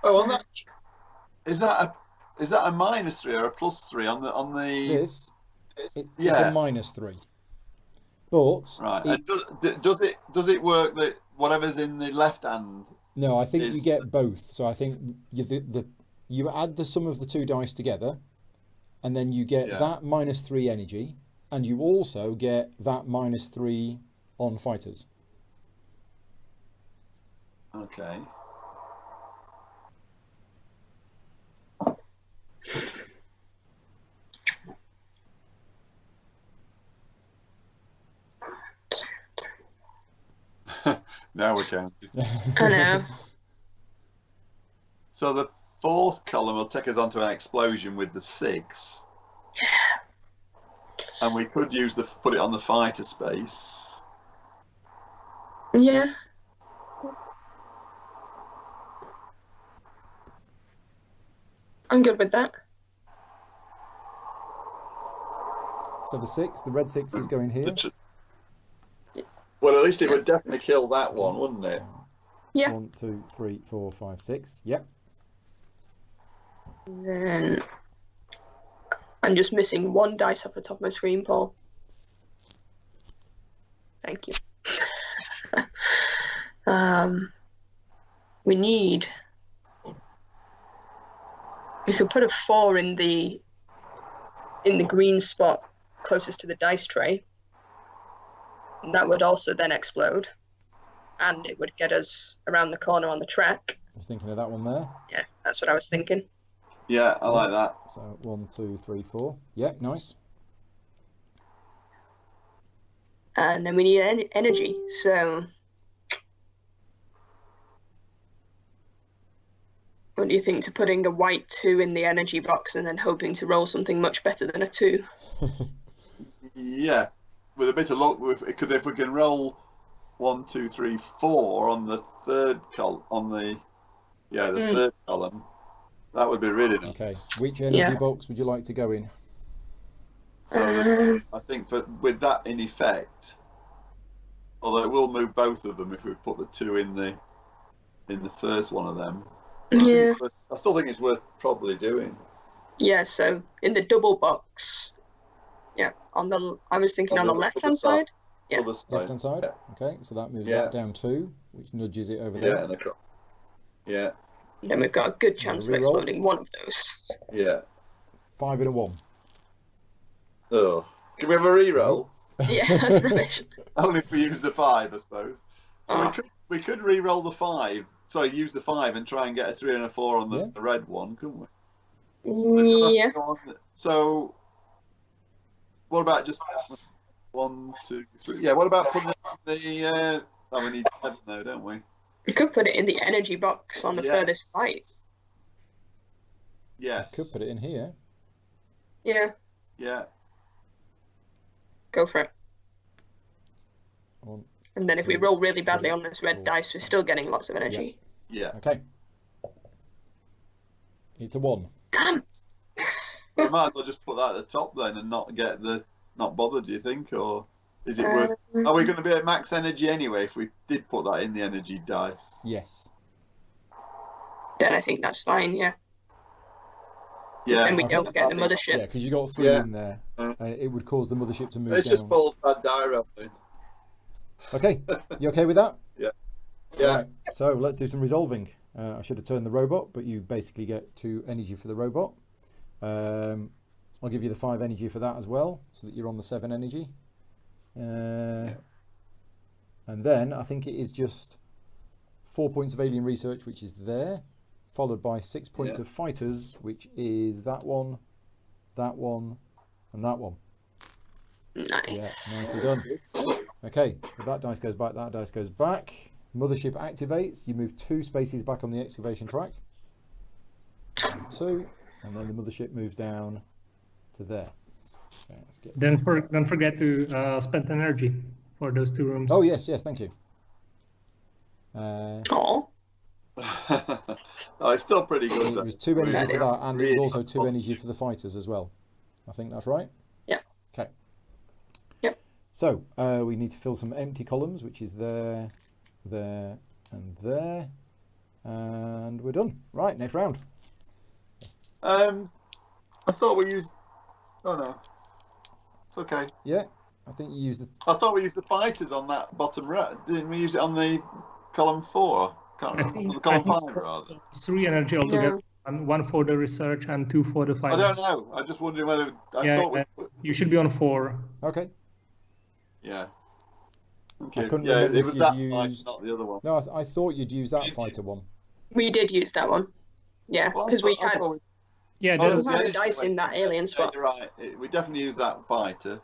Oh, on that is that a -3 or a +3 on the? This, it's yeah. a -3. But Right. And does it work that whatever's in the left hand? no, I think you get both. So I think you add the sum of the 2 dice together, and then you get that -3 energy, and you also get that -3 on fighters. Okay. Now we can. I know. So the 4th column will take us onto an explosion with the 6. Yeah. And we could put it on the fighter space. Yeah. I'm good with that. So the red 6 is going here. Well, at least it would definitely kill that one, wouldn't it? Yeah. 1, 2, 3, 4, 5, 6. Yep. Then I'm just missing 1 dice off the top of my screen, Paul. Thank you. We could put a 4 in the green spot closest to the dice tray. That would also then explode, and it would get us around the corner on the track. You're thinking of that one there? Yeah, that's what I was thinking. Yeah, I like that. So 1, 2, 3, 4. Yep, nice. And then we need energy, so what do you think to putting a white 2 in the energy box and then hoping to roll something much better than a 2? Yeah, with a bit of luck, because if we can roll 1, 2, 3, 4 on the 3rd column, third column, that would be really nice. Okay, which energy box would you like to go in? So I think with that in effect, although it will move both of them if we put the 2 in the first one of them. Yeah. I still think it's worth probably doing. Yeah, so in the double box, I was thinking on the left-hand side. Yeah. Left-hand side? Yeah. Okay, so that moves that down 2, which nudges it over there. Yeah, and across. Yeah. Then we've got a good chance of exploding one of those. Yeah. 5 and a 1. Oh. Can we have a re-roll? Yeah, that's rubbish. Only if we use the 5, I suppose. So we could re-roll the 5. Sorry, use the 5 and try and get a 3 and a 4 on the red one, couldn't we? Yeah. So what about just 1, 2, 3? Yeah, what about putting it on the we need 7 though, don't we? We could put it in the energy box on the furthest right. Yes. Could put it in here. Yeah. Yeah. Go for it. And then if we 2, roll really badly 3, on this red 4, dice, we're 5. still getting lots of energy. Yeah. Okay. It's a 1. Damn! We might as well just put that at the top then and not bother, do you think? Or is it worth... Are we going to be at max energy anyway if we did put that in the energy dice? Yes. Then I think that's fine, yeah. Yeah. And we I don't think- get the I think- Yeah, mothership. because you got 3 Yeah. in there. It would cause the mothership to move It's down. just Paul's bad die rolling. Okay, you okay with that? Yeah. Right, so let's do some resolving. I should have turned the robot, but you basically get 2 energy for the robot. I'll give you the 5 energy for that as well, so that you're on the 7 energy. And then I think it is just 4 points of alien research, which is there, followed by 6 points of fighters, which is that one, and that one. Nice. Yeah, nicely done. Okay, so that dice goes back, that dice goes back. Mothership activates. You move 2 spaces back on the excavation track. 2, and then the mothership moves down to there. Okay, let's get... Don't forget to spend energy for those 2 rooms. Oh yes, thank you. Aw. Oh, it's still pretty good. It though. was 2 energy That for is that, and it really was also 2 good. energy for the fighters as well. I think that's right. Yeah. Okay. Yep. So we need to fill some empty columns, which is there, there, and there, and we're done. Right, next round. I thought we used... Oh no. It's okay. Yeah, I think you used the... I thought we used the fighters on that bottom row. Didn't we use it on the column 4? Can't I remember. think, On the column I 5 think rather. 3 energy altogether. And 1 for the research and 2 for the I final. don't know. I just wondered whether... I Yeah, thought we... you should be on 4. Okay. Yeah. I Okay. couldn't Yeah, remember it if was you'd that used... fight, not the other one. No, I thought you'd use that fighter one. We did use that one. Yeah, Well, because we I had thought we- Yeah, Oh, there's- the had a energy dice went- in that alien Yeah, spot. you're right. We definitely used that fighter.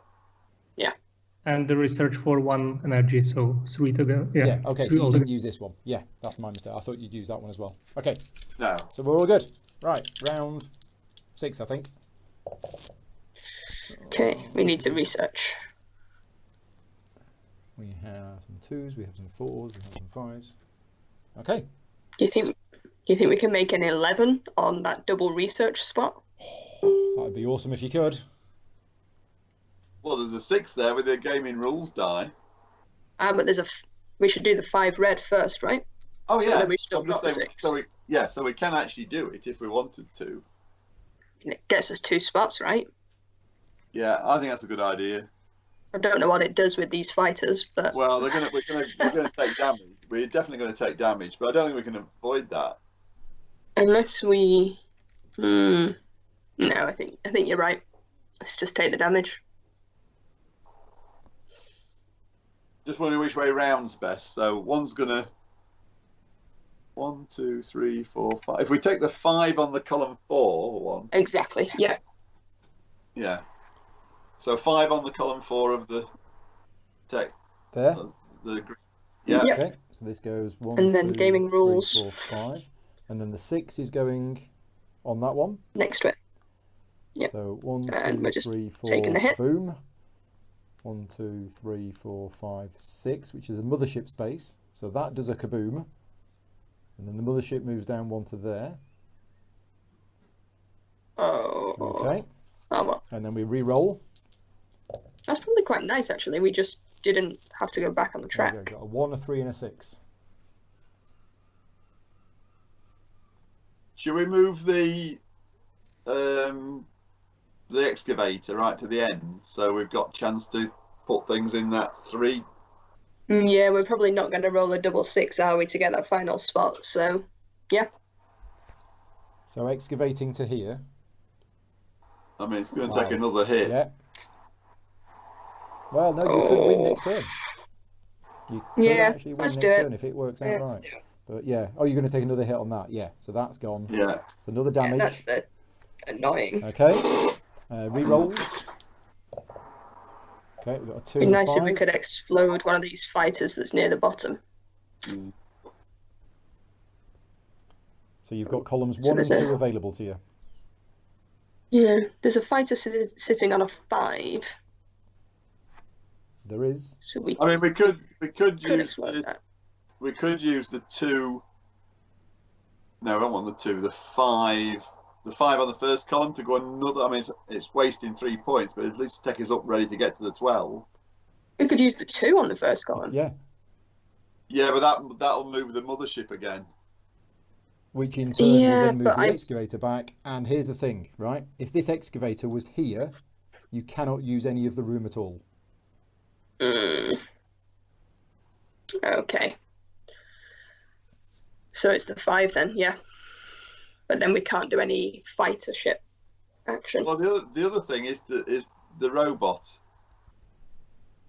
and the research for 1 energy, so 3 to go. Yeah, okay, so 3 you altogether. didn't use this one. Yeah, that's my mistake. I thought you'd use that one as well. Okay, No. so we're all good. Right, round 6, I think. Okay, we need to research. We have some 2s, we have some 4s, we have some 5s. Okay. Do you think we can make an 11 on that double research spot? That'd be awesome if you could. Well, there's a 6 there with the gaming rules die. But we should do the 5 red first, right? Oh So yeah. then we still I'm just got the saying, 6. so we can actually do it if we wanted to. And it gets us 2 spots, right? Yeah, I think that's a good idea. I don't know what it does with these fighters, but Well, we're gonna take damage. We're definitely going to take damage, but I don't think we can avoid that. unless we, no, I think you're right. Let's just take the damage. Just wondering which way round's best. So one's gonna 1, 2, 3, 4, 5. If we take the 5 on the column 4 one, Exactly. Yeah. yeah. So 5 on the column 4 of the tech. There. The yeah. Yep. Okay, so this goes 1, And then 2, gaming 3, rules. 4, 5. And then the 6 is going on that one. Next to it. Yep. So 1, And 2, we're just 3, 4, taking the hit. boom. 1, 2, 3, 4, 5, 6, which is a mothership space. So that does a kaboom. And then the mothership moves down 1 to there. Oh. Okay. Oh well. And then we re-roll. That's probably quite nice actually. We just didn't have to go back on the There we track. go. Got a 1, a 3, and a 6. Should we move the excavator right to the end so we've got a chance to put things in that 3? Yeah, we're probably not going to roll a double 6, are we, to get that final spot? So, yeah. So excavating to here. I mean, it's going to Wow. take another hit. Yeah. Well, no, you could win next turn. You could Yeah, actually win let's next do it. turn if it works out Yeah, right. let's do it. But yeah. Oh, you're going to take another hit on that. Yeah. So that's gone. Yeah. It's another Yeah, damage. that's the annoying. Okay. Re-rolls. Okay, we've got a 2 It'd be and a nice 5. if we could explode one of these fighters that's near the bottom. Mm. So you've got columns So 1 and there's 2 a- available to you. Yeah, there's a fighter sitting on a 5. There is. So we I mean, we could could use explode that. we could use the 2. No, I don't want the 2. The 5. The 5 on the first column to go another. I mean, it's wasting 3 points, but at least take us up ready to get to the 12. We could use the 2 on the first column. Yeah. Yeah, but that'll move the mothership again. Which in turn will then move but the excavator back. And here's the thing, right? If this excavator was here, you cannot use any of the room at all. Okay. So it's the 5 then, yeah. But then we can't do any fighter ship action. Well, the other thing is the robot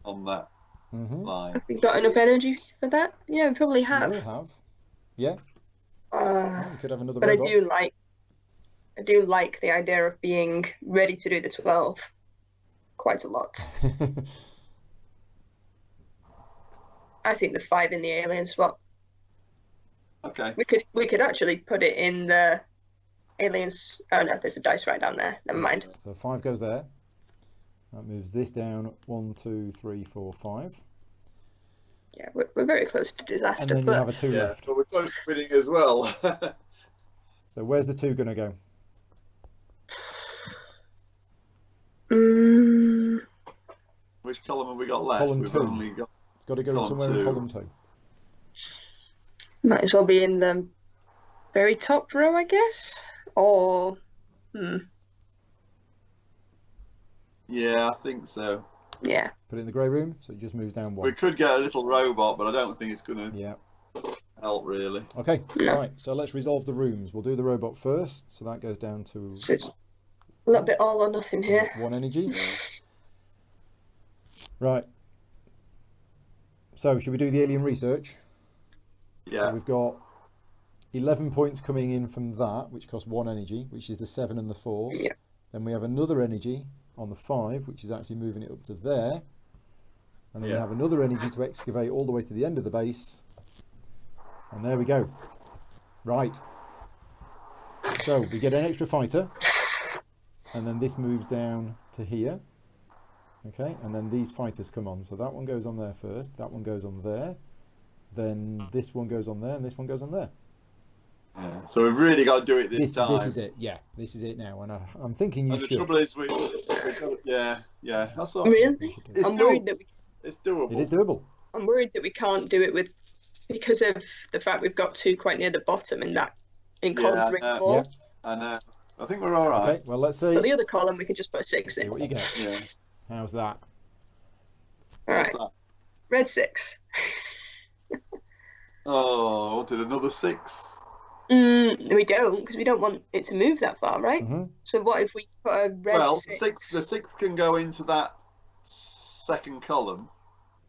on that line. Have we got enough energy for that? Yeah, we probably You have. will have. Yeah. You could have another But robot. I do like the idea of being ready to do the 12 quite a lot. I think the 5 in the alien spot. Okay. We could actually put it in the aliens. Oh no, there's a dice right down there. Never mind. So 5 goes there. That moves this down 1, 2, 3, 4, 5. Yeah, we're very close to And disaster. then you But have a 2 Yeah, left. but we're close to winning as well. So where's the 2 going to go? Which column have we got left? Column We've 2. only got. It's got to go Column somewhere in 2. column 2. might as well be in the very top row, I guess. Or Yeah, I think so. yeah. Put it in the grey room, so it just moves down 1. We could get a little robot, but I don't think it's going to Yeah. help really. Okay, No. right, so let's resolve the rooms. We'll do the robot first, so that goes down to So it's a little bit all or nothing here. 1 energy. Right. So, should we do the alien research? So Yeah. we've got 11 points coming in from that, which costs 1 energy, which is the 7 and the 4. Yeah. Then we have another energy on the 5, which is actually moving it up to there. And then we Yeah. have another energy to excavate all the way to the end of the base. And there we go. Right. So we get an extra fighter. And then this moves down to here. Okay, and then these fighters come on. So that one goes on there first. That one goes on there. Then this one goes on there, and this one goes on there. Yeah. So we've really got to do it this time. This is it. Yeah, this is it now. And I'm thinking you And the should. trouble is, we've got to, yeah. That's all. Really? It's I'm worried doable. that It's doable. It is doable. I'm worried that we can't do it because of the fact we've got 2 quite near the bottom in column Yeah, 3 and I 4. know. I know. I think we're all right. Okay, well, let's see. But the other column we can just put a 6 See in. what you get. Yeah. How's that? All right, What's that? red 6. Oh, I wanted another 6. We don't, because we don't want it to move that far, right? Mm-hmm. So what if we put a red Well, 6? the 6 can go into that second column.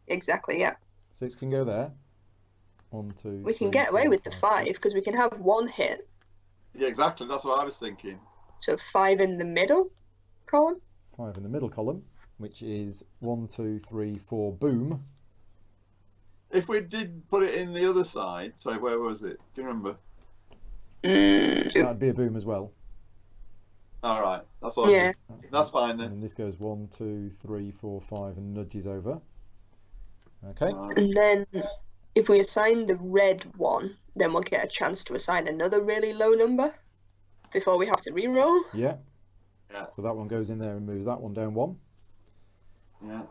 Exactly, yeah. 6 can go there. 1, 2. We can 3, get away 4, with the 5 6. because we can have 1 hit. Yeah, exactly. That's what I was thinking. So 5 in the middle column. 5 in the middle column, which is 1, 2, 3, 4. Boom. If we did put it in the other side, sorry, where was it? Do you remember? That'd be a boom as well. All right, that's all. Yeah. That's fine And then. then this goes 1, 2, 3, 4, 5, and nudges over. Okay. Right. And then if we assign the red 1, then we'll get a chance to assign another really low number before we have to re-roll. Yeah. Yeah. So that one goes in there and moves that one down 1. Yeah.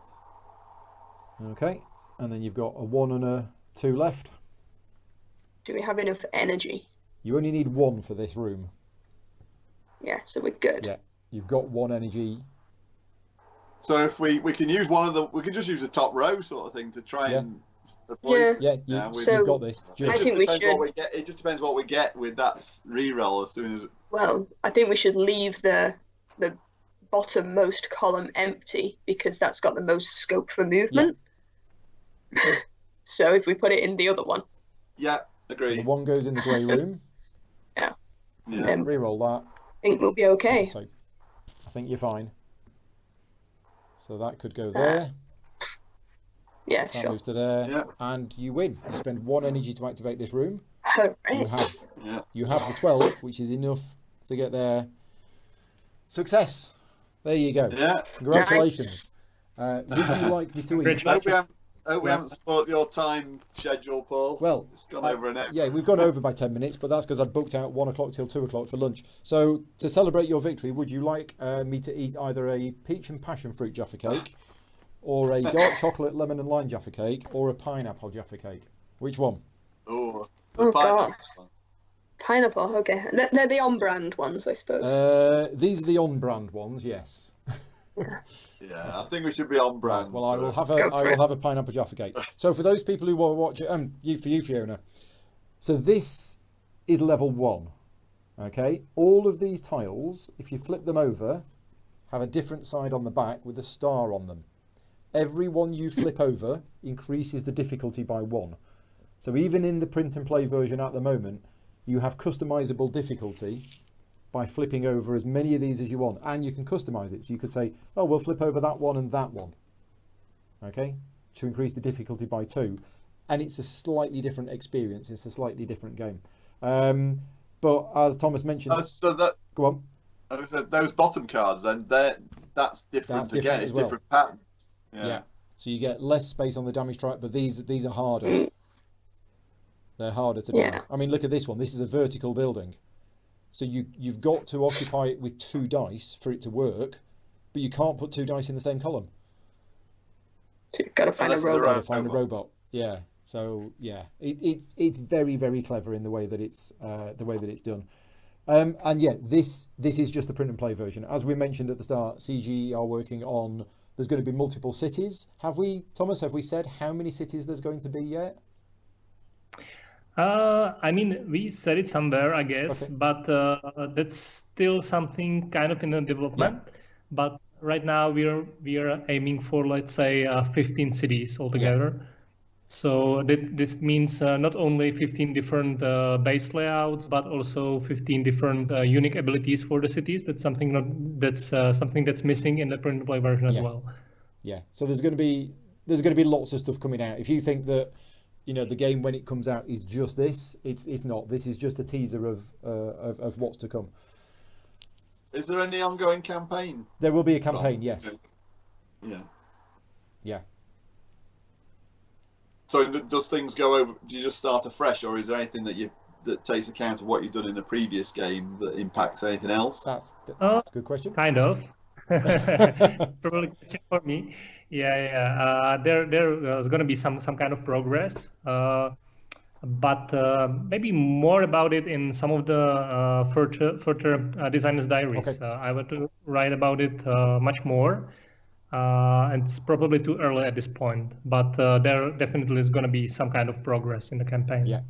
Okay. And then you've got a 1 and a 2 left. Do we have enough energy? You only need 1 for this room. Yeah, so we're good. Yeah. You've got 1 energy. So if we can use one of the, we can just use the top row sort of thing to try Yeah. and avoid. Yeah. Yeah, Yeah, you've So- got this. It Just, I just think we depends should- what we get. It just depends what we get with that re-roll as soon as. Well, I think we should leave the bottommost column empty because that's got the most scope for movement. So if we put it in the other one, Yeah, the agree. 1 goes in the grey room. Yeah. then Reroll that. I think we'll be okay. That's a 2. I think you're fine. So that could go there. Yeah, That sure. moves to there. Yeah. And you win. You spend 1 energy to activate this room. All You right. have Yeah. You have the 12, which is enough to get there. Success. There you go. Yeah. Congratulations. Would you like me to eat? Hope we haven't spoiled your time schedule, Paul. Well, it's gone over an hour. Yeah, we've gone over by 10 minutes, but that's because I'd booked out 1 o'clock till 2 o'clock for lunch. So to celebrate your victory, would you like me to eat either a peach and passion fruit Jaffa cake, or a dark chocolate lemon and lime Jaffa cake, or a pineapple Jaffa cake? Which one? Oh, God. Pineapple, okay. They're the on-brand ones, I suppose. These are the on-brand ones, yes. Yeah, I think we should be on brand. Well, I will have a pineapple Jaffa cake. So for those people who will watch it, you Fiona. So this is level 1. Okay, all of these tiles, if you flip them over, have a different side on the back with a star on them. Every one you flip over increases the difficulty by 1. So even in the print and play version at the moment, you have customizable difficulty by flipping over as many of these as you want, and you can customize it. So you could say, oh, we'll flip over that one and that one, okay, to increase the difficulty by 2, and it's a slightly different experience. It's a slightly different game. But as Thomas mentioned, go on. I said those bottom cards, then that's different again. It's different patterns. Yeah. So you get less space on the damage track, but these are harder. They're harder to do. I mean, look at this one. This is a vertical building. So you've got to occupy it with 2 dice for it to work, but you can't put 2 dice in the same column. So you've got to find a robot. Find a robot. Yeah. So yeah, it's very, very clever in the way that it's done. And yeah, this is just the print and play version. As we mentioned at the start, CGE are working on. There's going to be multiple cities. Have we said how many cities there's going to be yet? I mean, we said it somewhere, I guess, okay. But that's still something kind of in the development. Yeah. But right now we are aiming for, let's say, 15 cities altogether. Yeah. So this means not only 15 different base layouts, but also 15 different unique abilities for the cities. That's something that's missing in the print and play version as well. Yeah. So there's going to be lots of stuff coming out. If you think that, you know, the game when it comes out is just this, it's not. This is just a teaser of what's to come. Is there any ongoing campaign? There will be a campaign, yes. Yeah. Yeah. So does things go over? Do you just start afresh, or is there anything that takes account of what you've done in the previous game that impacts anything else? That's a good question. Kind of. Probably a question for me. Yeah. There's going to be some kind of progress, but maybe more about it in some of the further designers' diaries. Okay. I want to write about it much more. And it's probably too early at this point, but there definitely is going to be some kind of progress in the campaign. Yeah.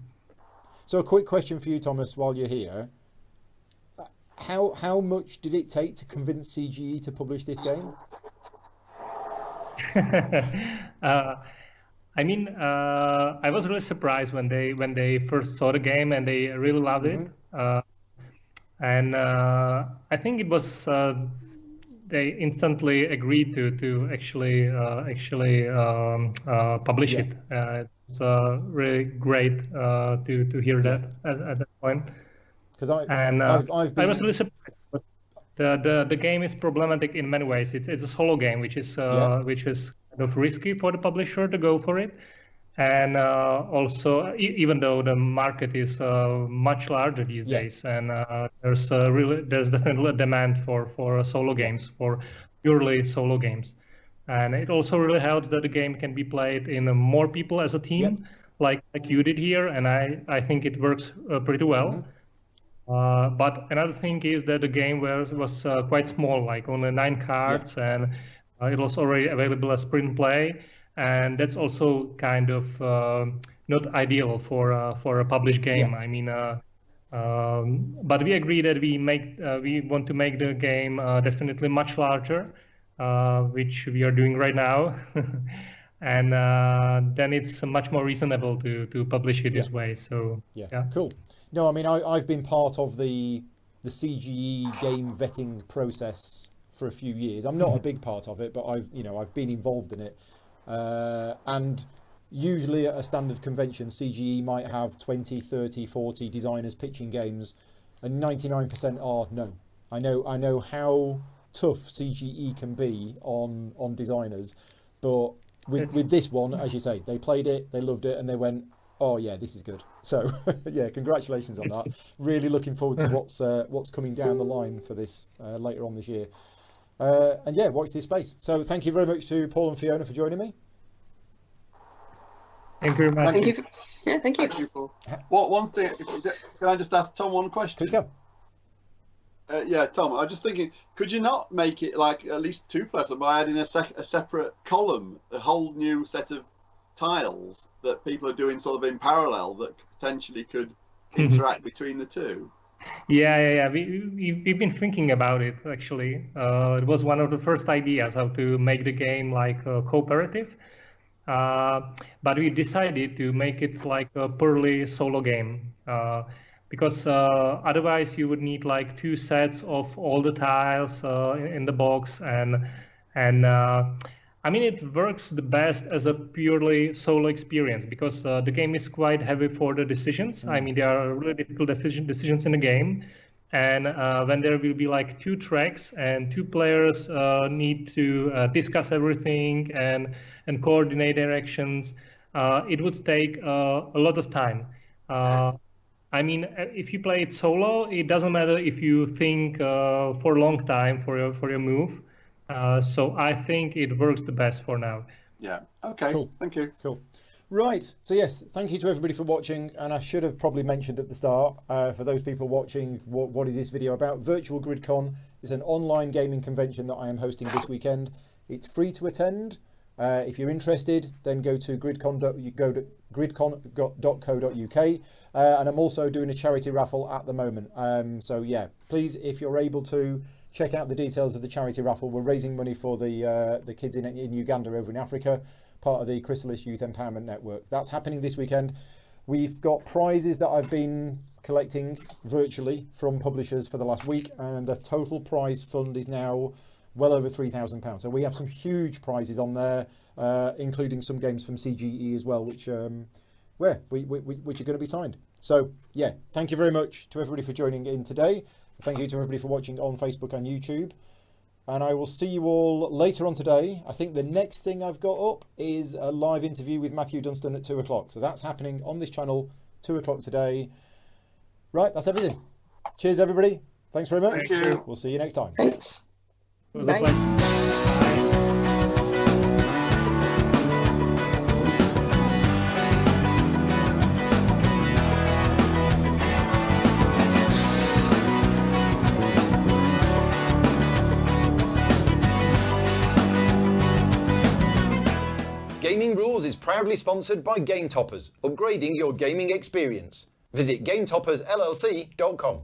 So a quick question for you, Thomas, while you're here. How much did it take to convince CGE to publish this game? I mean, I was really surprised when they first saw the game and they really loved it. And I think it was they instantly agreed to actually publish it. It's really great to hear that at that point. Because I was really surprised. The game is problematic in many ways. It's a solo game, which is kind of risky for the publisher to go for it, and also even though the market is much larger these days, and there's definitely a demand for solo games, for purely solo games, and it also really helps that the game can be played in more people as a team, like you did here, and I think it works pretty well. But another thing is that the game was quite small, like only 9 cards, and it was already available as print play, and that's also kind of not ideal for a published game. I mean, but we agree that we want to make the game definitely much larger, which we are doing right now, and then it's much more reasonable to publish it this way. So cool. No, I mean, I've been part of the CGE game vetting process for a few years. I'm not a big part of it, but I've been involved in it. And usually at a standard convention, CGE might have 20, 30, 40 designers pitching games, and 99% are no. I know how tough CGE can be on designers, but with this one, as you say, they played it, they loved it, and they went, oh yeah, this is good. So yeah, congratulations on that. Really looking forward to what's coming down the line for this later on this year. And yeah, watch this space. So thank you very much to Paul and Fiona for joining me. Thank you very much. Thank you. Yeah, thank you. Thank you, Paul. One thing, can I just ask Tom one question? Please go. Yeah, Tom, I was just thinking, could you not make it like at least two-player by adding a separate column, a whole new set of tiles that people are doing sort of in parallel that potentially could interact between the two? Yeah. We've been thinking about it, actually. It was one of the first ideas how to make the game like cooperative. But we decided to make it like a purely solo game. Because otherwise you would need like 2 sets of all the tiles in the box, and I mean, it works the best as a purely solo experience because the game is quite heavy for the decisions. I mean, there are really difficult decisions in the game, and when there will be like 2 tracks and 2 players need to discuss everything and coordinate their actions, it would take a lot of time. I mean, if you play it solo, it doesn't matter if you think for a long time for your move. So I think it works the best for now. Yeah. Okay. Cool. Thank you. Cool. Right. So yes, thank you to everybody for watching. And I should have probably mentioned at the start, for those people watching, what is this video about? Virtual GridCon is an online gaming convention that I am hosting this weekend. It's free to attend. If you're interested, then go to gridcon.co.uk, and I'm also doing a charity raffle at the moment. So yeah, please, if you're able to, check out the details of the charity raffle. We're raising money for the kids in Uganda over in Africa, part of the Chrysalis Youth Empowerment Network. That's happening this weekend. We've got prizes that I've been collecting virtually from publishers for the last week, and the total prize fund is now well over £3,000. So we have some huge prizes on there, including some games from CGE as well, which are going to be signed. So yeah, thank you very much to everybody for joining in today. Thank you to everybody for watching on Facebook and YouTube. And I will see you all later on today. I think the next thing I've got up is a live interview with Matthew Dunstan at 2 o'clock. So that's happening on this channel, 2 o'clock today. Right, that's everything. Cheers, everybody. Thanks very much. Thank you. We'll see you next time. Thanks. It was a Bye. pleasure. Gaming Rules is proudly sponsored by Game Toppers, upgrading your gaming experience. Visit GameToppersLLC.com.